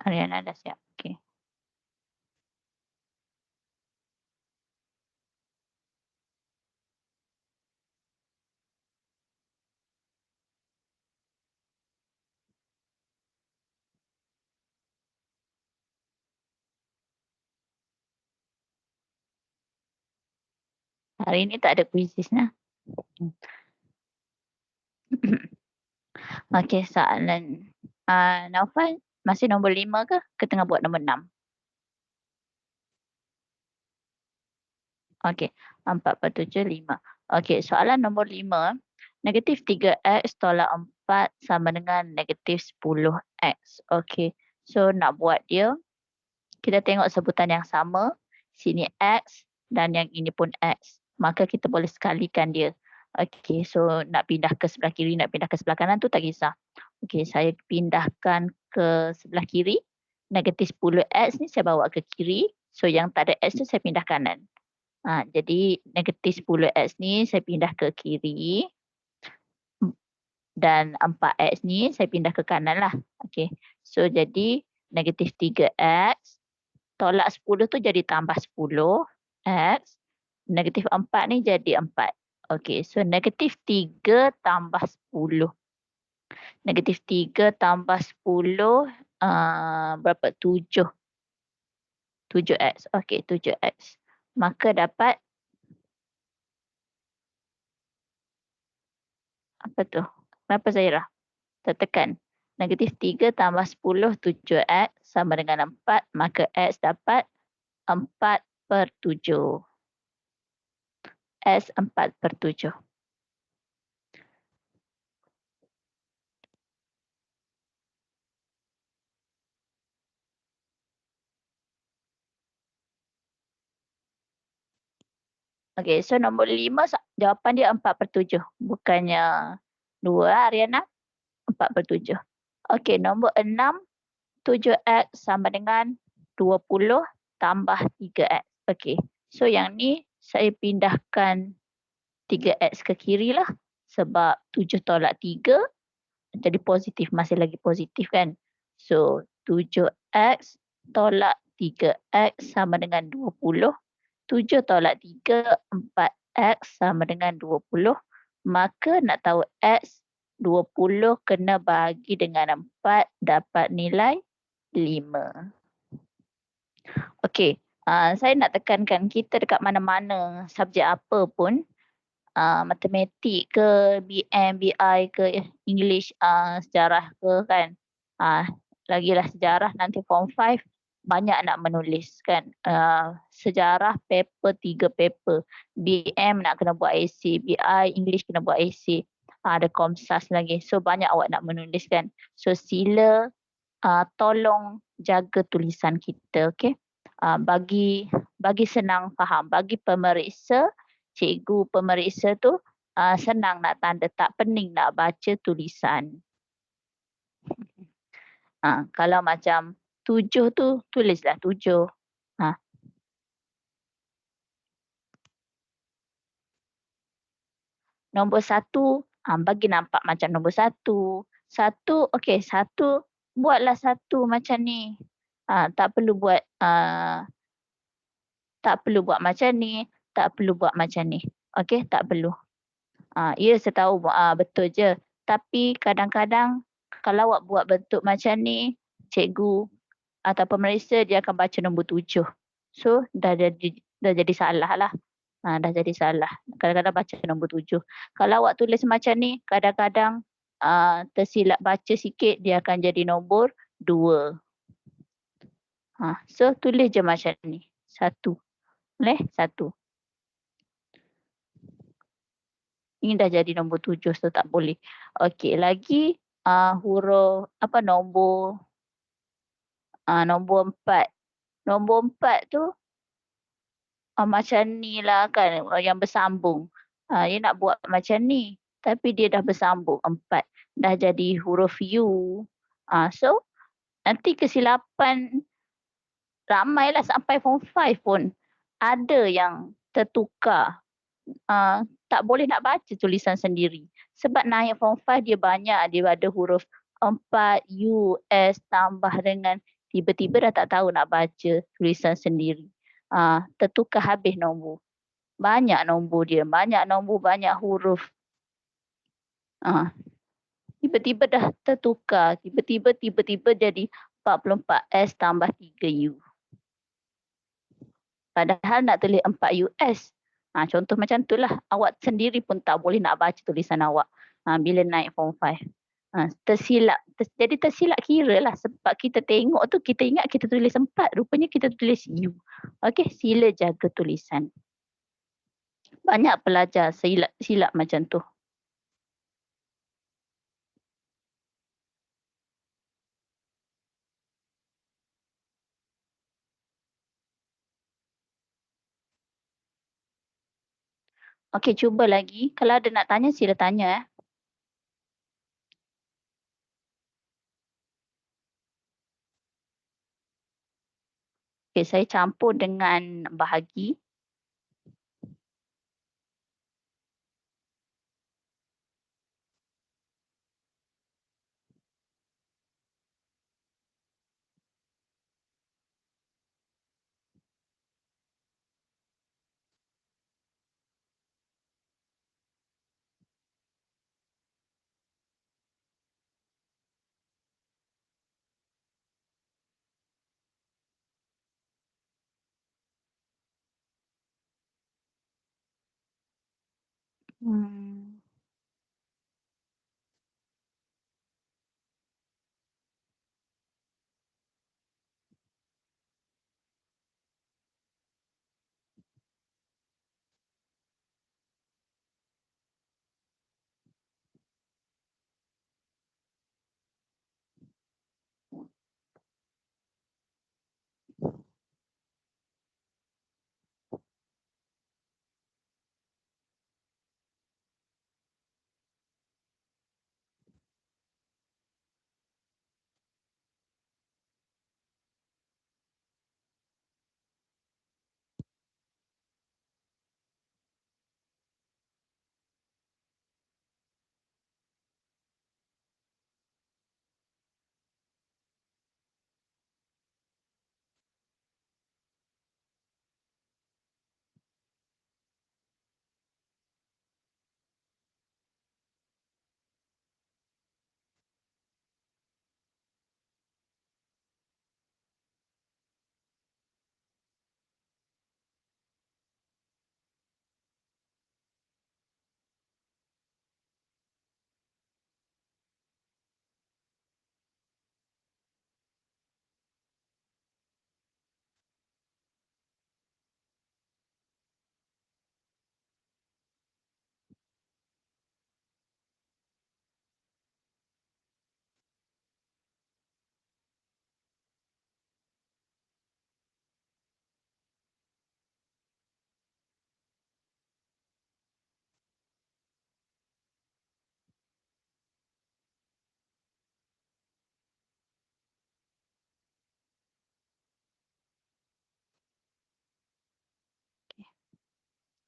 A: Ariana dah siap. Okey. Hari ni tak ada kuisis nah. Okey, soalan Naufal masih nombor 5 ke? Ke tengah buat nombor 6? Okey, 4/7, 5. Okey, soalan nombor 5. Negatif 3x tolak 4 sama dengan negatif 10x. Okey, so nak buat dia, kita tengok sebutan yang sama. Sini x dan yang ini pun x. Maka kita boleh sekalikan dia. Okey, so nak pindah ke sebelah kiri, nak pindah ke sebelah kanan tu tak kisah. Okey, saya pindahkan ke sebelah kiri. Negatif 10x ni saya bawa ke kiri. So yang tak ada x tu saya pindah kanan. Jadi negatif 10x ni saya pindah ke kiri dan 4x ni saya pindah ke kanan lah. Okey. So jadi negatif 3x tolak 10 tu jadi tambah 10x. Negatif 4 ni jadi 4. Okey. So negatif 3 tambah 10. Negatif 3 tambah 10 berapa? 7. 7x. Okey, 7x. Maka dapat apa tu? Berapa Zairah? Tekan. Negatif 3 tambah 10, 7x sama dengan 4. Maka x dapat 4/7. S 4/7. Okey, so nombor 5 jawapan dia 4/7. Bukannya 2 Ariana. 4/7. Okey, nombor 6. 7x sama dengan 20 tambah 3x. Okey, so yang ni saya pindahkan 3x ke kiri lah. Sebab 7 tolak 3 jadi positif. Masih lagi positif kan. So 7x tolak 3x sama dengan 20. 7 tolak 3, 4x sama dengan 20. Maka nak tahu x, 20 kena bagi dengan 4 dapat nilai 5. Okey, saya nak tekankan kita dekat mana-mana subjek apa pun, matematik ke, BM, BI ke, English, sejarah ke kan. Lagilah sejarah nanti form 5 banyak nak menulis kan. Sejarah paper 3 paper. BM nak kena buat essay, BI English kena buat essay. Ada Komsas lagi. So banyak awak nak menulis kan. So sila tolong jaga tulisan kita, okey. Bagi senang faham, bagi pemeriksa, cikgu pemeriksa tu senang nak tanda, tak pening nak baca tulisan. Kalau macam 7 tu tulislah 7. Nombor 1 bagi nampak macam nombor 1. 1 okey, 1 buatlah 1 macam ni. Tak perlu buat macam ni, tak perlu buat macam ni. Okey, tak perlu. Ya, saya tahu betul je. Tapi kadang-kadang kalau awak buat bentuk macam ni, cikgu atau pemeriksa dia akan baca nombor 7. So dah jadi salah lah. Dah jadi salah. Kadang-kadang baca nombor 7. Kalau awak tulis macam ni, kadang-kadang tersilap baca sikit, dia akan jadi nombor 2. So tulis je macam ni. 1. Boleh? 1. Ini dah jadi nombor 7, so tak boleh. Okey, lagi huruf nombor 4. Nombor 4 tu macam ni lah kan, yang bersambung. Dia nak buat macam ni, tapi dia dah bersambung 4. Dah jadi huruf U. So nanti kesilapan ramailah sampai form 5 pun ada yang tertukar. Tak boleh nak baca tulisan sendiri. Sebab naik form 5 dia banyak, dia ada huruf 4 US tambah dengan tiba-tiba dah tak tahu nak baca tulisan sendiri. Tertukar habis nombor. Banyak nombor dia, banyak nombor, banyak huruf. Tiba-tiba dah tertukar, tiba-tiba jadi 44S tambah 3U. Padahal nak tulis 4 US. Contoh macam tu lah. Awak sendiri pun tak boleh nak baca tulisan awak bila naik form 5. Tersilap. Jadi tersilap kira lah. Sebab kita tengok tu, kita ingat kita tulis 4. Rupanya kita tulis U. Okey, sila jaga tulisan. Banyak pelajar silap macam tu. Okey, cuba lagi. Kalau ada nak tanya, sila tanya. Okey, saya campur dengan bahagi.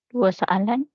A: Dua soalan.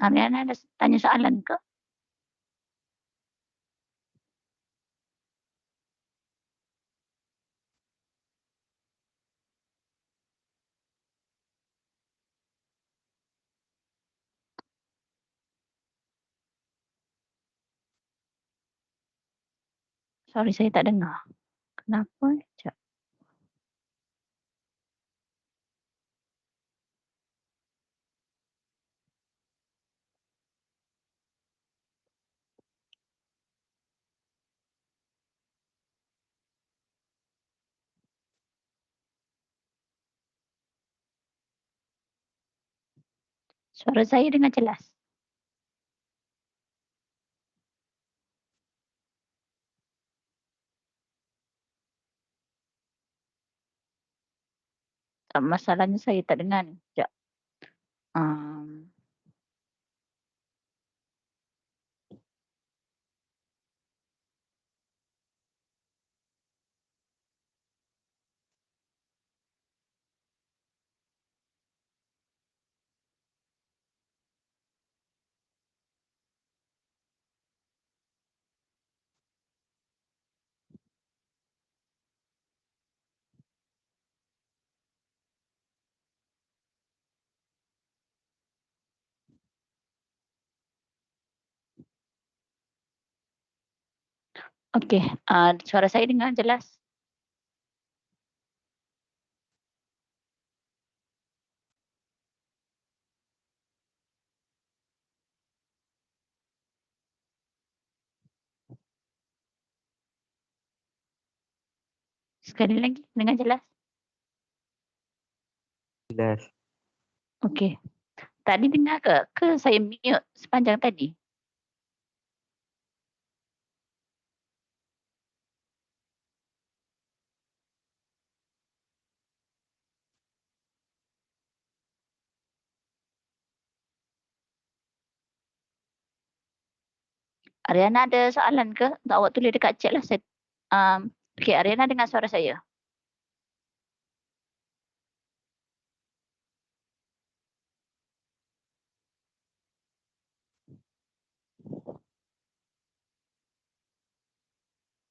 A: Ariana ada tanya soalan ke? Sorry, saya tak dengar. Kenapa? Sekejap. Suara saya dengar jelas. Masalahnya saya tak dengar ni. Sekejap. Um, Okey, suara saya dengar jelas? Sekali lagi, dengar jelas?
B: Jelas.
A: Okey. Tadi dengar ke? Ke saya mute sepanjang tadi? Ariana ada soalan ke? Tak, awak tulis dekat chat lah. Okey, Ariana dengar suara saya?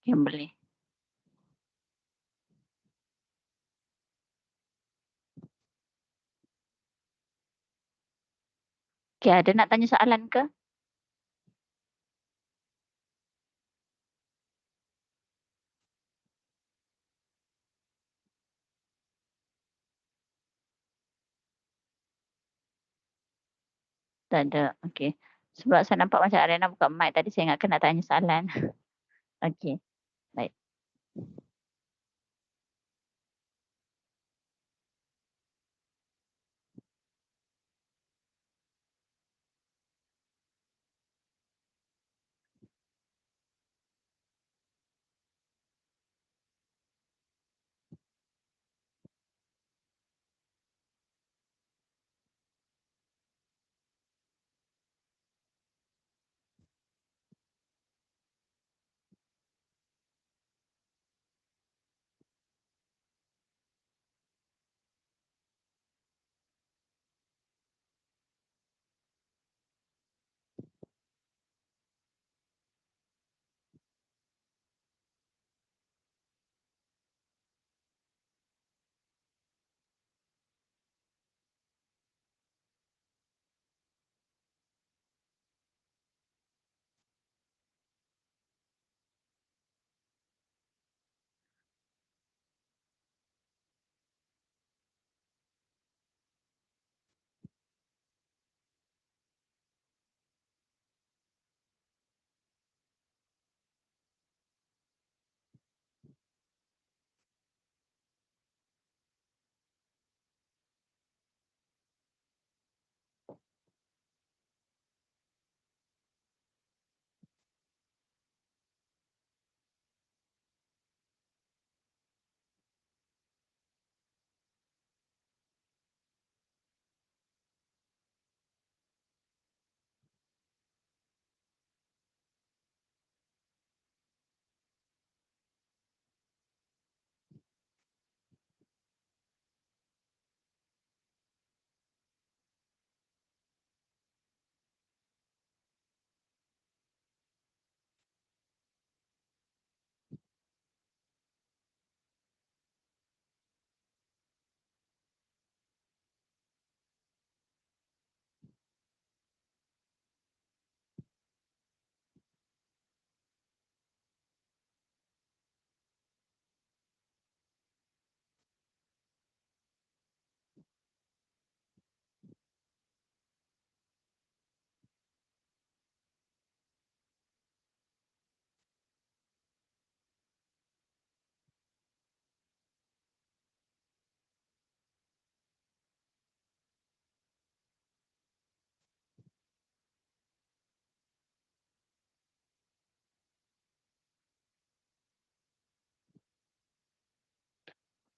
A: Yang boleh. Okey, ada nak tanya soalan ke? Tak ada. Okey. Sebab saya nampak macam Ariana buka mic tadi, saya ingatkan nak tanya soalan. Okey, baik.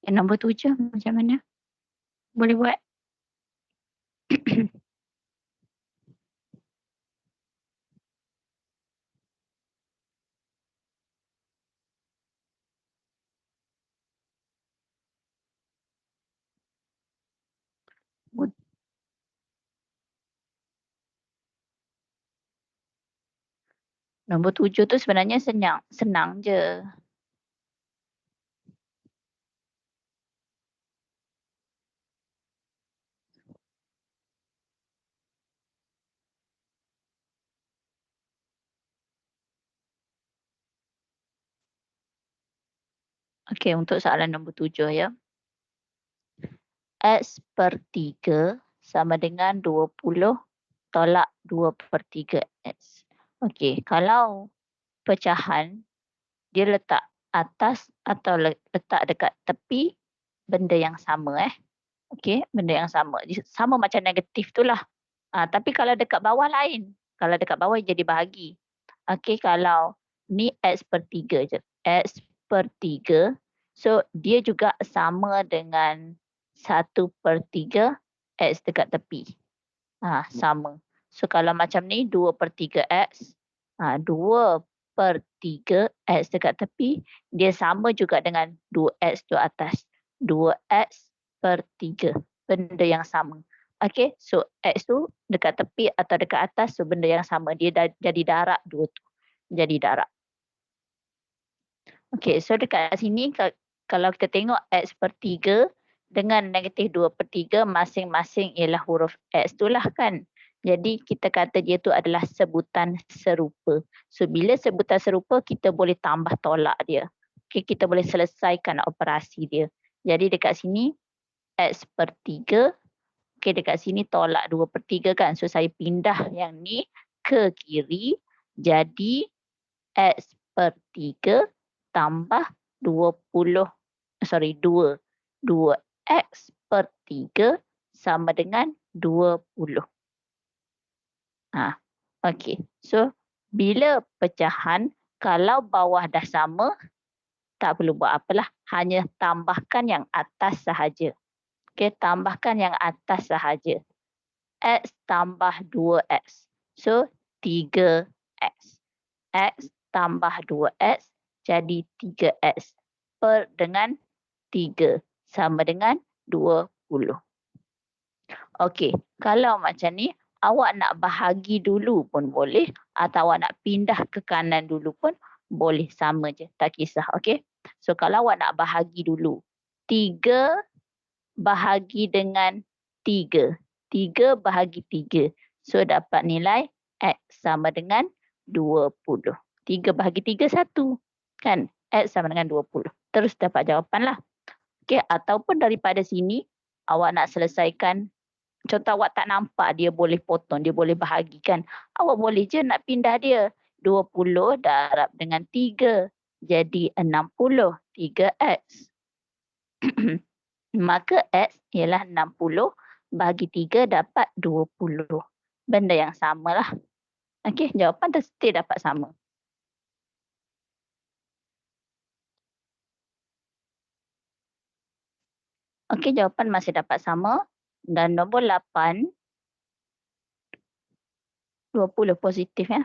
A: Nombor 7 macam mana? Boleh buat? Nombor 7 tu sebenarnya senang je. Okey, untuk soalan nombor 7 ya. X per 3 sama dengan 20 tolak 2/3 X. Okey, kalau pecahan dia letak atas atau letak dekat tepi, benda yang sama Okey, benda yang sama. Sama macam negatif tu lah. Tapi kalau dekat bawah lain. Kalau dekat bawah jadi bahagi. Okey, kalau ni X per 3 je. X per 3. So, dia juga sama dengan 1/3 X dekat tepi. Sama. So, kalau macam ni 2/3 X. 2/3 X dekat tepi. Dia sama juga dengan 2X tu atas. 2X per 3. Benda yang sama. Okey, so X tu dekat tepi atau dekat atas, so benda yang sama. Dia jadi darab dua tu. Jadi darab. Okey, so dekat sini kalau kita tengok X per 3 dengan negatif 2/3 masing-masing ialah huruf X tu lah kan. Jadi kita kata dia tu adalah sebutan serupa. So bila sebutan serupa kita boleh tambah tolak dia. Okey, kita boleh selesaikan operasi dia. Jadi dekat sini X per 3. Okey, dekat sini tolak 2/3 kan. So saya pindah yang ni ke kiri. Jadi X per 3 tambah 2. 2X per 3 sama dengan 20. Okey. So bila pecahan, kalau bawah dah sama, tak perlu buat apalah. Hanya tambahkan yang atas sahaja. Okey, tambahkan yang atas sahaja. X tambah 2X. So 3X. X tambah 2X jadi 3X per dengan 3 sama dengan 20. Okey, kalau macam ni awak nak bahagi dulu pun boleh atau awak nak pindah ke kanan dulu pun boleh, sama je, tak kisah. Okey. So kalau awak nak bahagi dulu, 3 bahagi dengan 3. 3 bahagi 3. So dapat nilai X sama dengan 20. 3 bahagi 3, 1. Kan? X sama dengan 20. Terus dapat jawapan lah. Okey, ataupun daripada sini awak nak selesaikan. Contoh awak tak nampak dia boleh potong, dia boleh bahagikan. Awak boleh je nak pindah dia. 20 darab dengan 3. Jadi 60. 3X. Maka X ialah 60 bagi 3 dapat 20. Benda yang samalah. Okey, jawapan mesti dapat sama. Okey, jawapan masih dapat sama. Dan nombor 8, 20 positif ya.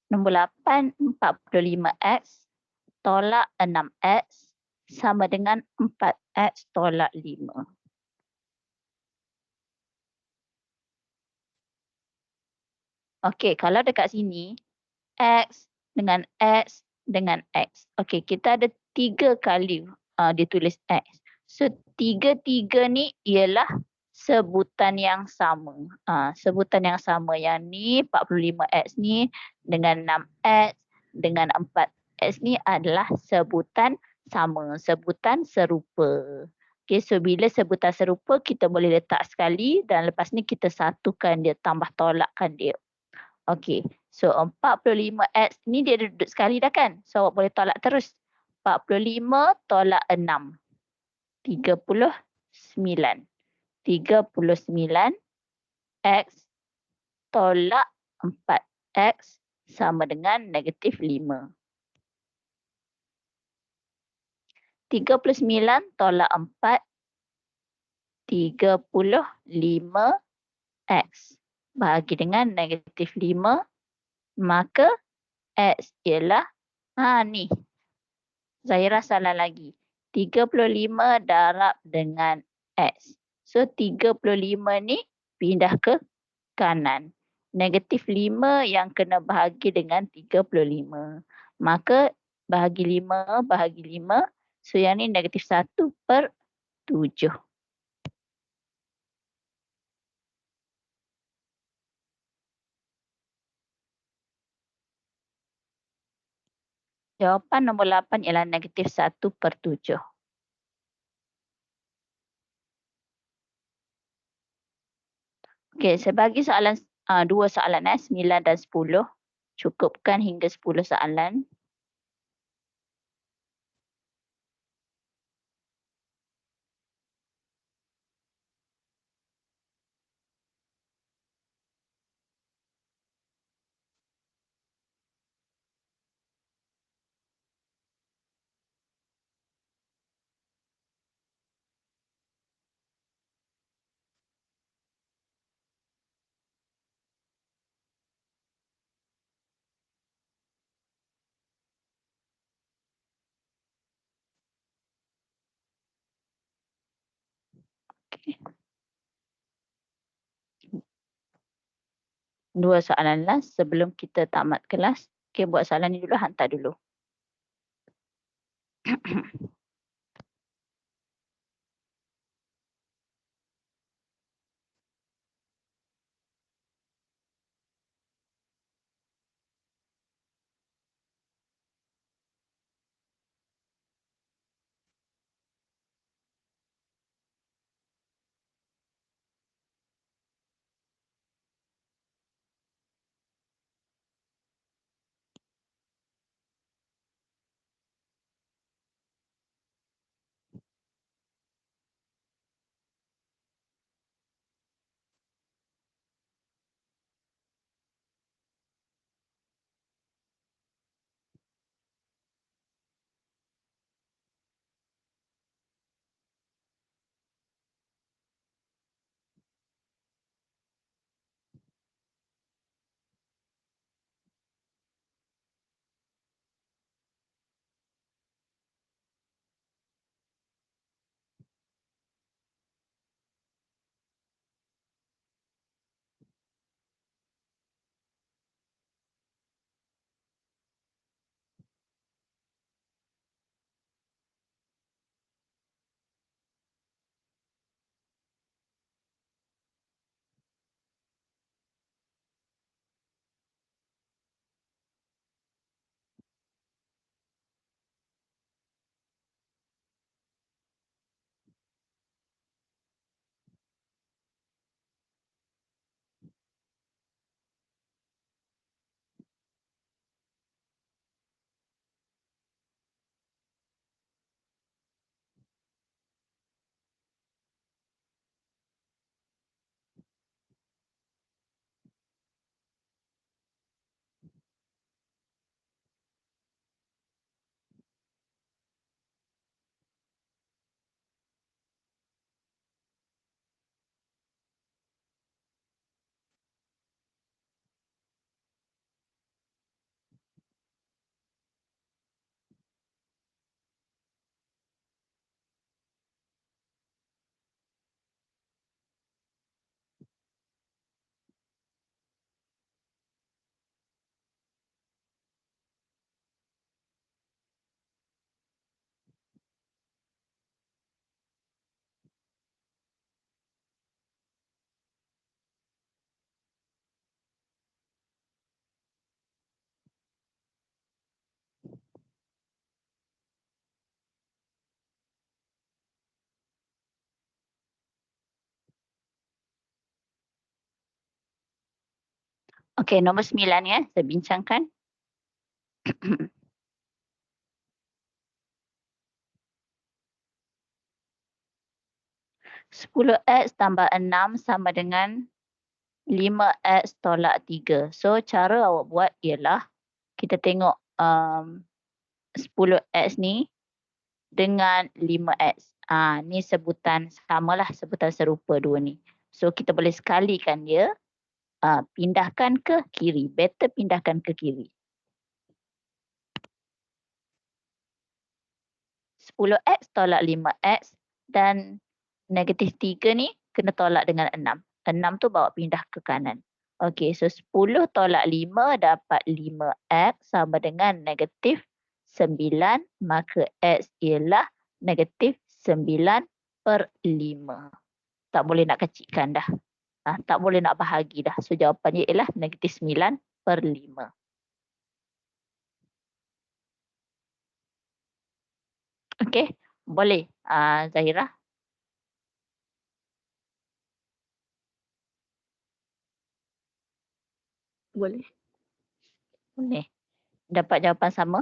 A: Nombor 8, 45X tolak 6X sama dengan 4X tolak 5. Okey, kalau dekat sini, X dengan X dengan X. Okey, kita ada 3 kali ditulis X. So, 3 ni ialah sebutan yang sama. Sebutan yang sama. Yang ni 45X ni dengan 6X dengan 4X ni adalah sebutan sama. Sebutan serupa. Okay, so bila sebutan serupa kita boleh letak sekali dan lepas ni kita satukan dia, tambah tolakkan dia. Okey, so 45X ni dia duduk sekali dah kan? So awak boleh tolak terus. 45 tolak 6. 39. 39 X tolak 4X sama dengan negatif 5. 39 tolak 4, 35x. Bahagi dengan negatif 5, maka x ialah, ni. Zahira salah lagi. 35 darab dengan x. So 35 ni pindah ke kanan. Negatif 5 yang kena bahagi dengan 35. Maka bahagi 5, bahagi 5. So yang ni negatif 1/7. Jawapan nombor 8 ialah negatif 1/7. Okey, saya bagi soalan, dua soalan 9 dan 10. Cukupkan hingga 10 soalan. Okey. Dua soalan last sebelum kita tamat kelas. Okey, buat soalan ni dulu, hantar dulu. Okey, nombor 9 ya, saya bincangkan. 10x tambah 6 sama dengan 5x tolak 3. So, cara awak buat ialah kita tengok 10x ni dengan 5X. Ni sebutan samalah, sebutan serupa dua ni. So kita boleh sekalikan dia, pindahkan ke kiri. Better pindahkan ke kiri. 10X tolak 5X dan negatif 3 ni kena tolak dengan 6. 6 tu bawa pindah ke kanan. Okey, so 10 tolak 5 dapat 5X sama dengan negatif 9. Maka X ialah negatif 9/5. Tak boleh nak kecilkan dah. Tak boleh nak bahagi dah. So jawapannya ialah negatif 9/5. Okey, boleh Zahira? Boleh. Boleh. Dapat jawapan sama?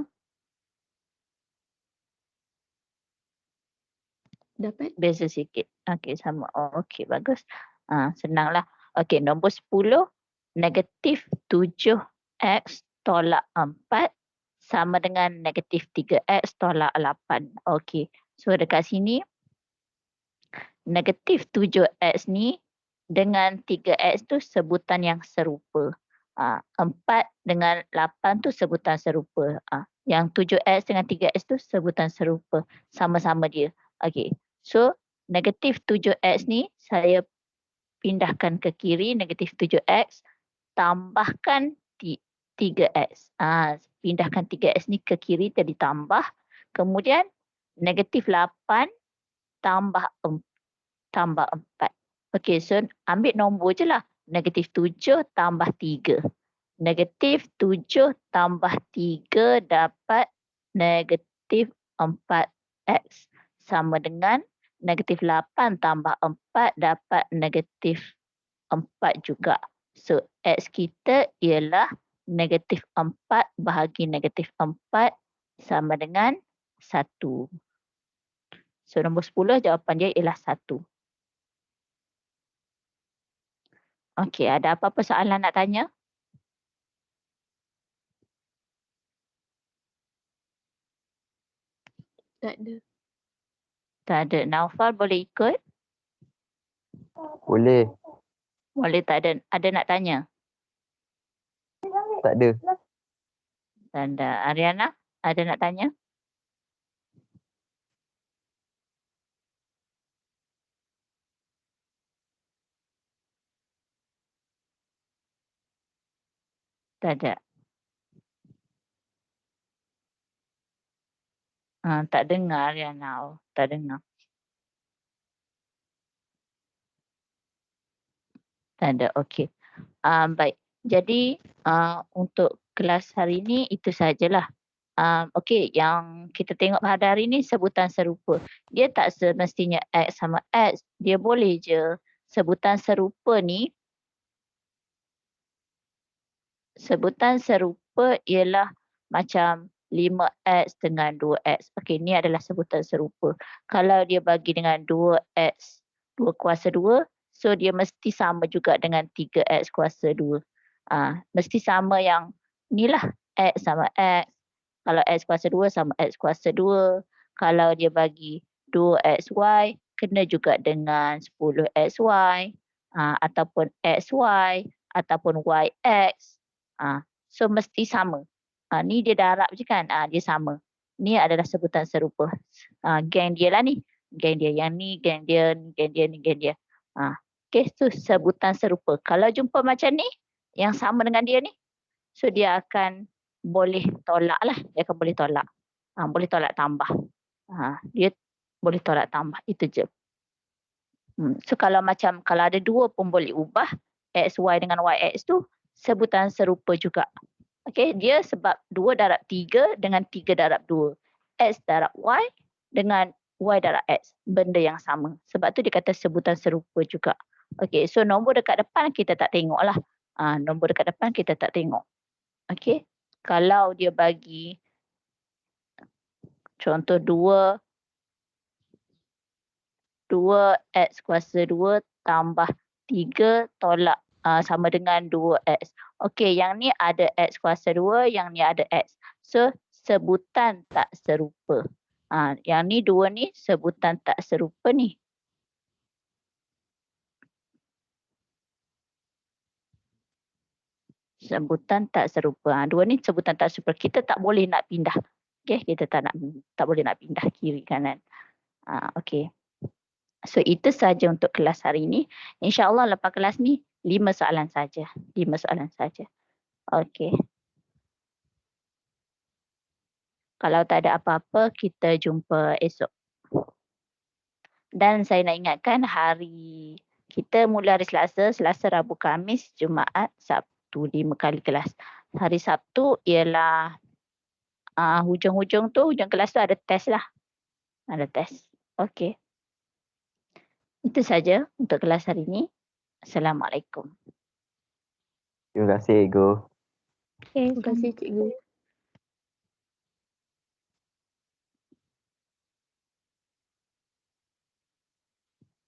A: Dapat? Beza sikit. Okey, sama. Okey, bagus. Senanglah. Okey, nombor 10. Negatif 7X tolak 4 sama dengan negatif 3X tolak 8. Okey. So dekat sini, negatif 7X ni dengan 3X tu sebutan yang serupa. 4 dengan 8 tu sebutan serupa. Yang 7X dengan 3X tu sebutan serupa. Sama-sama dia. Okey. So, negatif 7X ni saya pindahkan ke kiri, negatif 7X, tambahkan 3X. Pindahkan 3X ni ke kiri, jadi tambah. Kemudian, negatif 8 tambah 4. Okey, so ambil nombor je lah. Negatif 7 tambah 3. Negatif 7 tambah 3 dapat negatif 4X. Sama dengan negatif 8 tambah 4 dapat negatif 4 juga. So, X kita ialah negatif 4 bahagi negatif 4 sama dengan 1. So, nombor 10 jawapan dia ialah 1. Okey, ada apa-apa soalan nak tanya? Tak ada. Tak ada. Naufal boleh ikut?
B: Boleh.
A: Boleh, tak ada. Ada nak tanya?
B: Tak ada.
A: Tak ada. Ariana, ada nak tanya? Tak ada. Tak dengar Ariana. Tak dengar. Tak ada. Okey. Baik. Jadi untuk kelas hari ini itu sajalah. Okey, yang kita tengok pada hari ini sebutan serupa. Dia tak semestinya X sama X. Dia boleh je sebutan serupa ni. Sebutan serupa ialah macam 5X dengan 2X. Okey, ni adalah sebutan serupa. Kalau dia bagi dengan 2X, 2 kuasa 2, so dia mesti sama juga dengan 3X kuasa 2. Mesti sama yang inilah, X sama X. Kalau X kuasa 2 sama X kuasa 2. Kalau dia bagi 2XY, kena juga dengan 10XY. Ataupun XY, ataupun YX. So mesti sama. Ni dia darab je kan? Dia sama. Ni adalah sebutan serupa. Geng dia lah ni. Geng dia. Yang ni geng dia, ni geng dia, ni geng dia. Okay, so sebutan serupa. Kalau jumpa macam ni, yang sama dengan dia ni, so dia akan boleh tolak lah. Dia akan boleh tolak. Boleh tolak tambah. Dia boleh tolak tambah. Itu je. So kalau ada dua pun boleh ubah. XY dengan YX tu sebutan serupa juga. Okey, dia sebab 2 darab 3 dengan 3 darab 2. X darab Y dengan Y darab X. Benda yang sama. Sebab tu dia kata sebutan serupa juga. Okey, so nombor dekat depan kita tak tengok lah. Nombor dekat depan kita tak tengok. Okey, kalau dia bagi contoh 2X kuasa 2 tambah 3 tolak sama dengan 2X. Okey, yang ni ada X kuasa 2, yang ni ada X. So, sebutan tak serupa. Yang ni dua ni sebutan tak serupa ni. Sebutan tak serupa. Dua ni sebutan tak serupa. Kita tak boleh nak pindah. Okay, kita tak boleh nak pindah kiri kanan. Okay. So itu saja untuk kelas hari ini. InsyaAllah lepas kelas ni 5 soalan saja. 5 soalan saja. Okay. Kalau tak ada apa-apa, kita jumpa esok. Dan saya nak ingatkan hari kita mula hari Selasa, Rabu, Khamis, Jumaat, Sabtu 5 kali kelas. Hari Sabtu ialah hujung kelas tu ada test lah. Ada test. Okey. Itu saja untuk kelas hari ini. Assalamualaikum.
B: Terima kasih, Ego.
A: Okay,
C: Terima kasih, Cikgu.